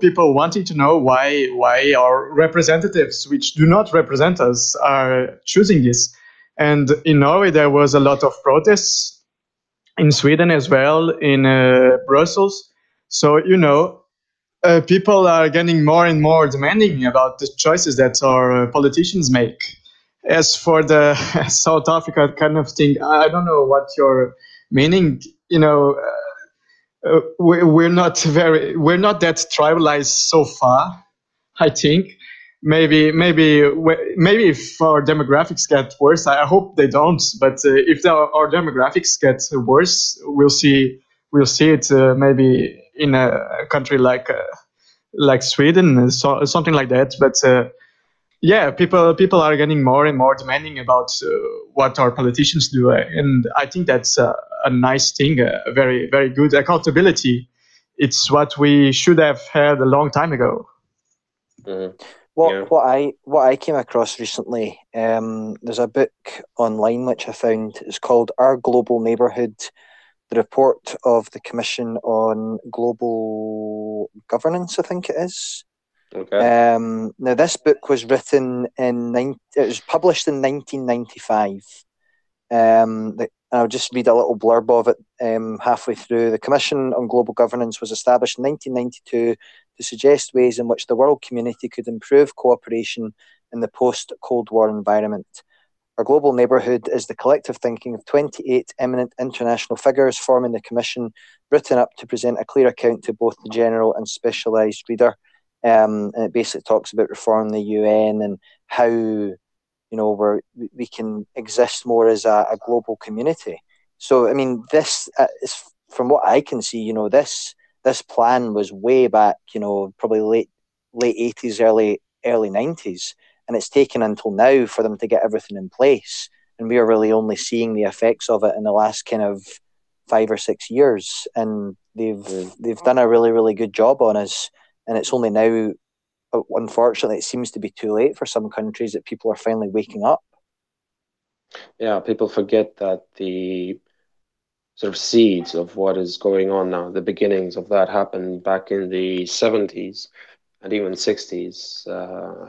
S2: people wanting to know why our representatives, which do not represent us, are choosing this. And in Norway, there was a lot of protests. In Sweden as well, in Brussels. So people are getting more and more demanding about the choices that our politicians make. As for the South Africa kind of thing, I don't know what you're meaning. We're not that tribalized so far. I think maybe if our demographics get worse, I hope they don't. But if our demographics get worse, we'll see it maybe in a country like Sweden, something like that. But yeah, people are getting more and more demanding about what our politicians do, and I think that's a nice thing, a very, very good accountability. It's what we should have had a long time ago.
S1: Mm-hmm.
S3: What I came across recently, there's a book online which I found. It's called Our Global Neighbourhood, the report of the Commission on Global Governance, I think it is.
S1: Okay.
S3: Now, this book was written it was published in 1995. I'll just read a little blurb of it halfway through. The Commission on Global Governance was established in 1992 to suggest ways in which the world community could improve cooperation in the post-Cold War environment. Our global neighbourhood is the collective thinking of 28 eminent international figures forming the Commission, written up to present a clear account to both the general and specialised reader. And it basically talks about reforming the UN and how we can exist more as a global community. So, I mean, this is, from what I can see, this plan was way back, probably late 80s, early 90s, and it's taken until now for them to get everything in place. And we are really only seeing the effects of it in the last kind of 5 or 6 years. And they've done a really, really good job on us. And it's only now, unfortunately, it seems to be too late for some countries that people are finally waking up.
S1: Yeah, people forget that the sort of seeds of what is going on now, the beginnings of that happened back in the 70s and even 60s.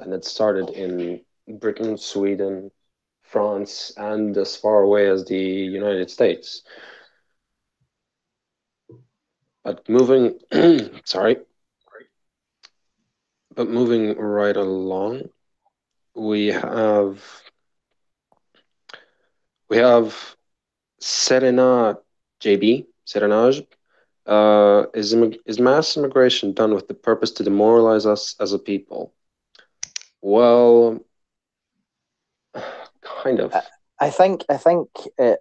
S1: And it started in Britain, Sweden, France, and as far away as the United States. But moving, sorry. But moving right along, we have Serena JB, Serenage. Is mass immigration done with the purpose to demoralize us as a people? Well, kind of.
S3: I think it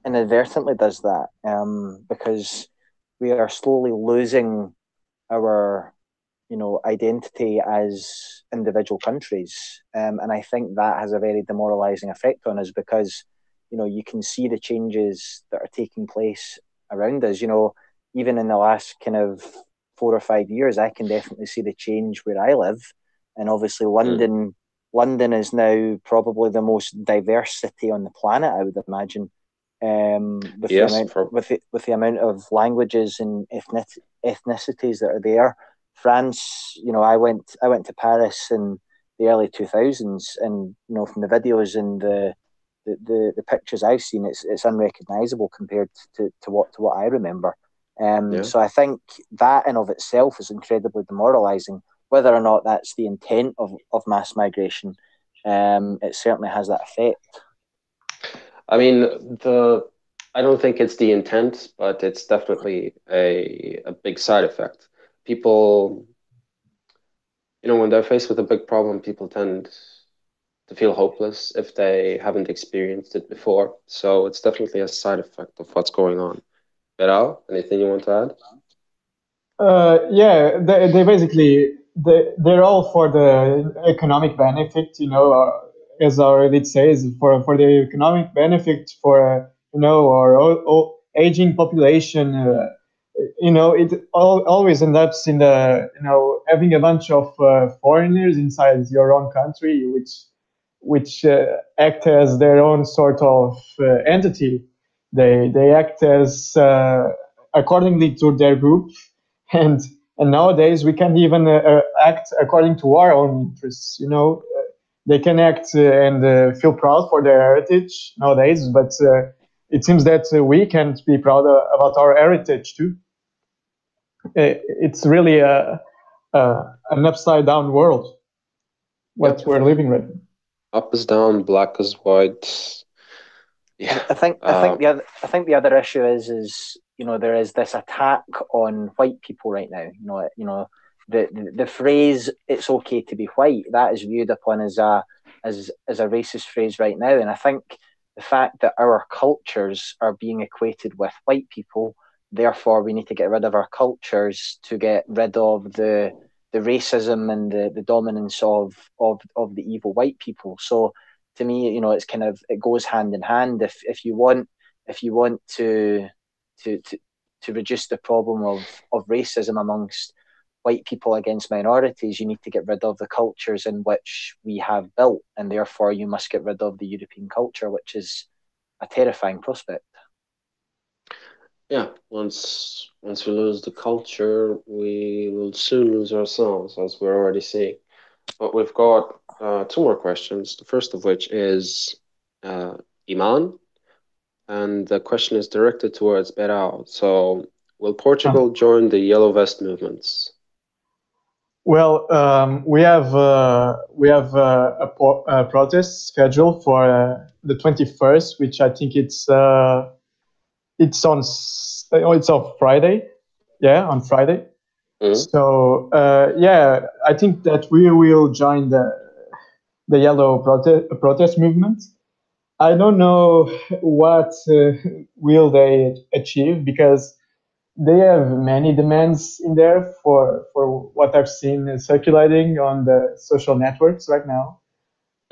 S3: inadvertently does that, because we are slowly losing our identity as individual countries, and I think that has a very demoralizing effect on us, because you can see the changes that are taking place around us. Even in the last kind of 4 or 5 years, I can definitely see the change where I live, and obviously London is now probably the most diverse city on the planet, I would imagine, with the amount of languages and ethnicities that are there. France, I went to Paris in the early 2000s, and from the videos and the pictures I've seen, it's unrecognizable compared to what I remember. So I think that in of itself is incredibly demoralizing. Whether or not that's the intent of mass migration, it certainly has that effect.
S1: I mean, I don't think it's the intent, but it's definitely a big side effect. People, when they're faced with a big problem, people tend to feel hopeless if they haven't experienced it before. So it's definitely a side effect of what's going on. Beral, anything you want to add?
S2: Yeah, they basically they're all for the economic benefit, as our elite says, for the economic benefit for our aging population. It always ends up in the having a bunch of foreigners inside your own country, which act as their own sort of entity. They act as accordingly to their group, and nowadays we can't even act according to our own interests. They can act and feel proud for their heritage nowadays, but it seems that we can't be proud about our heritage too. It's really an upside down world what we're living right now.
S1: Up is down, black is white. Yeah,
S3: I think the other issue is there is this attack on white people right now. The phrase "it's okay to be white" that is viewed upon as a racist phrase right now, and I think the fact that our cultures are being equated with white people, therefore we need to get rid of our cultures to get rid of the racism and the dominance of the evil white people. So to me, it's kind of, it goes hand in hand. If you want to reduce the problem of racism amongst white people against minorities, you need to get rid of the cultures in which we have built, and therefore you must get rid of the European culture, which is a terrifying prospect.
S1: Yeah, once we lose the culture, we will soon lose ourselves, as we're already seeing. But we've got two more questions. The first of which is Iman, and the question is directed towards Beral. So, will Portugal join the Yellow Vest movements?
S2: Well, we have a protest scheduled for the 21st, which I think it's on Friday. Yeah, on Friday. Mm-hmm. So I think that we will join the Yellow protest movement. I don't know what will they achieve, because they have many demands in there for what I've seen circulating on the social networks right now.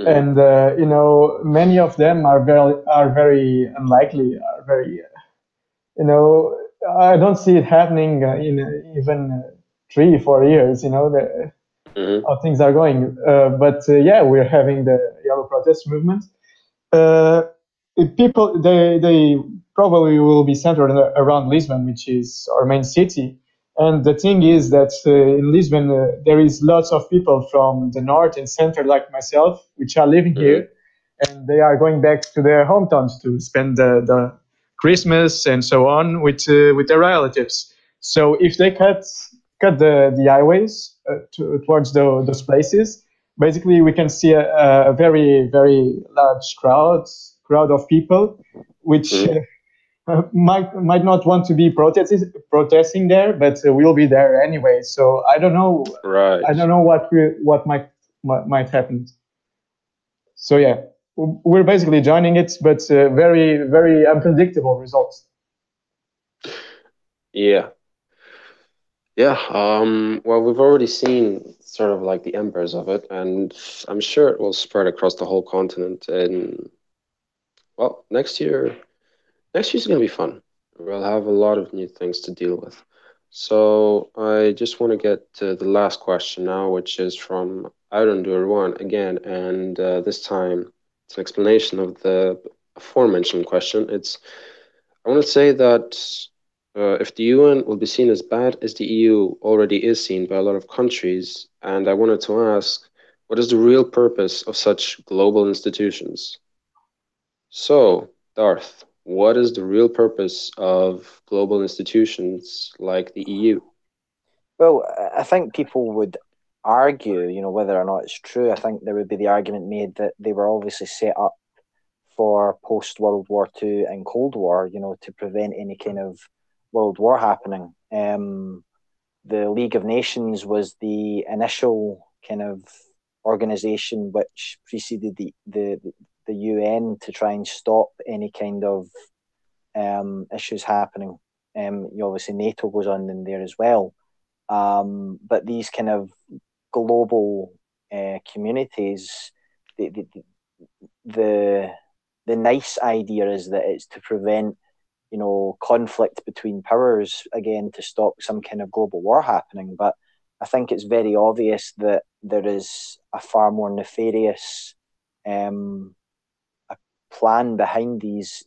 S2: Mm-hmm. And many of them are very unlikely, are very I don't see it happening in even 3-4 years. Mm-hmm. How things are going. But we're having the Yellow protest movement. People they probably will be centered around Lisbon, which is our main city. And the thing is that in Lisbon there is lots of people from the north and center, like myself, which are living mm-hmm. here, and they are going back to their hometowns to spend the Christmas and so on with their relatives. So if they cut the highways towards those places, basically we can see a very, very large crowd of people, which might not want to be protesting there, but will be there anyway. So I don't know.
S1: Right.
S2: I don't know what might happen. So yeah, we're basically joining it, but very, very unpredictable results.
S1: Yeah. Well, we've already seen sort of like the embers of it, and I'm sure it will spread across the whole continent. And well, next year's going to be fun. We'll have a lot of new things to deal with. So I just want to get to the last question now, which is from Audun again, and this time it's an explanation of the aforementioned question. I want to say that if the UN will be seen as bad as the EU already is seen by a lot of countries, and I wanted to ask, what is the real purpose of such global institutions? So, Darth, what is the real purpose of global institutions like the EU?
S3: Well, I think people would argue, whether or not it's true. I think there would be the argument made that they were obviously set up for post-World War II and Cold War, to prevent any kind of World War happening. The League of Nations was the initial kind of organization which preceded the UN to try and stop any kind of issues happening. Obviously NATO goes on in there as well, but these kind of global communities, the nice idea is that it's to prevent conflict between powers, again, to stop some kind of global war happening. But I think it's very obvious that there is a far more nefarious a plan behind these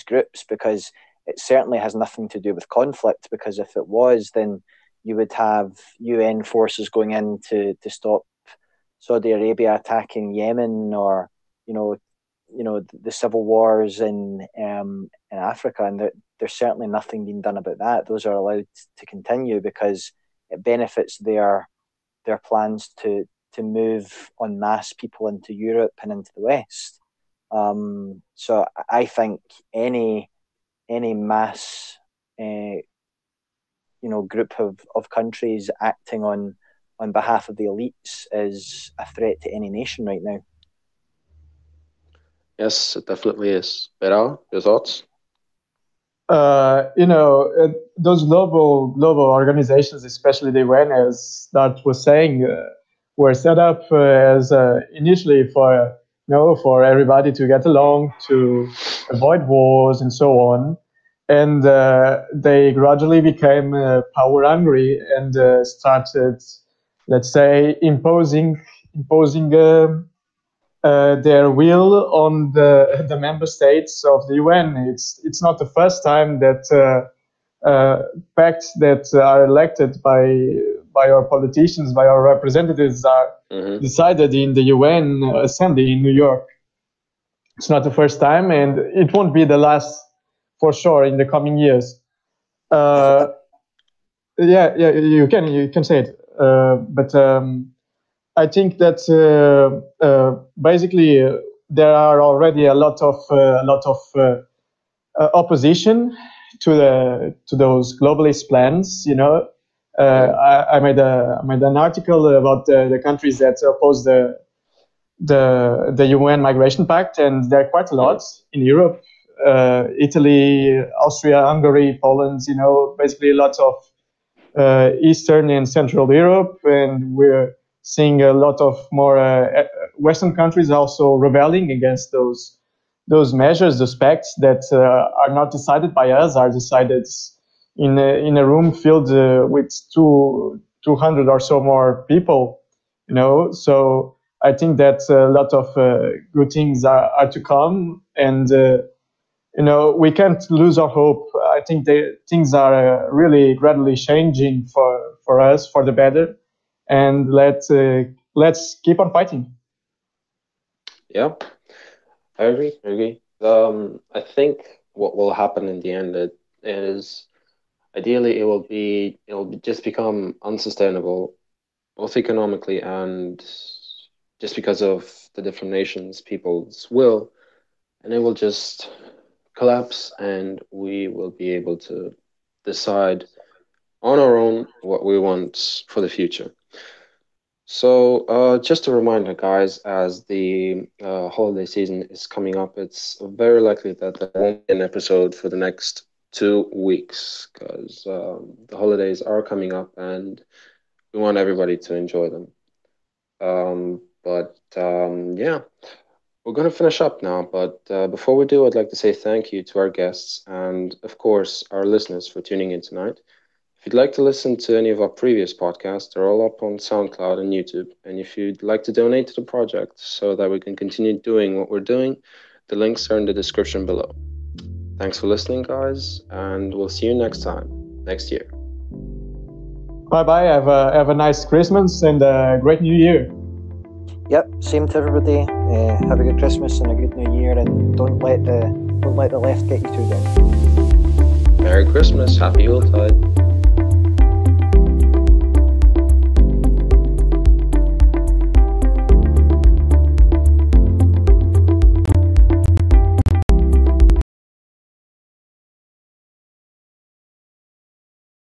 S3: groups, because it certainly has nothing to do with conflict, because if it was, then you would have UN forces going in to stop Saudi Arabia attacking Yemen, or the civil wars in Africa, and there's certainly nothing being done about that. Those are allowed to continue because it benefits their plans to move en masse people into Europe and into the West. So I think any mass group of countries acting on behalf of the elites is a threat to any nation right now.
S1: Yes, it definitely is. Beral, your thoughts?
S2: Those global organizations, especially the UN, as Dart was saying, were set up as initially for everybody to get along, to avoid wars and so on, and they gradually became power hungry and started, let's say, imposing their will on the member states of the UN. It's not the first time that pacts that are elected by our politicians, by our representatives, are decided in the UN Assembly in New York. It's not the first time, and it won't be the last for sure in the coming years. You can say it, but. I think that basically there are already a lot of opposition to those globalist plans. I made an article about the countries that oppose the UN Migration Pact, and there are quite a lot in Europe, Italy, Austria, Hungary, Poland. Basically lots of Eastern and Central Europe, and we're seeing a lot of more Western countries also rebelling against those measures, those pacts that are not decided by us, are decided in a room filled with 200 or so more people. So I think that a lot of good things are to come, and we can't lose our hope. I think things are really gradually changing for us for the better. And let's keep on fighting.
S1: Yeah, I agree. I think what will happen in the end is ideally it will just become unsustainable, both economically and just because of the different nations, people's will, and it will just collapse, and we will be able to decide on our own what we want for the future. So just a reminder, guys, as the holiday season is coming up, it's very likely that there won't be an episode for the next 2 weeks, because the holidays are coming up and we want everybody to enjoy them. Yeah, we're going to finish up now. But before we do, I'd like to say thank you to our guests and, of course, our listeners for tuning in tonight. If you'd like to listen to any of our previous podcasts, they're all up on SoundCloud and YouTube. And if you'd like to donate to the project so that we can continue doing what we're doing, the links are in the description below. Thanks for listening, guys, and we'll see you next year.
S2: Bye-bye. Have a nice Christmas and a great New Year.
S3: Yep, same to everybody. Have a good Christmas and a good New Year, and don't let the left get you too down.
S1: Merry Christmas, Happy Yuletide.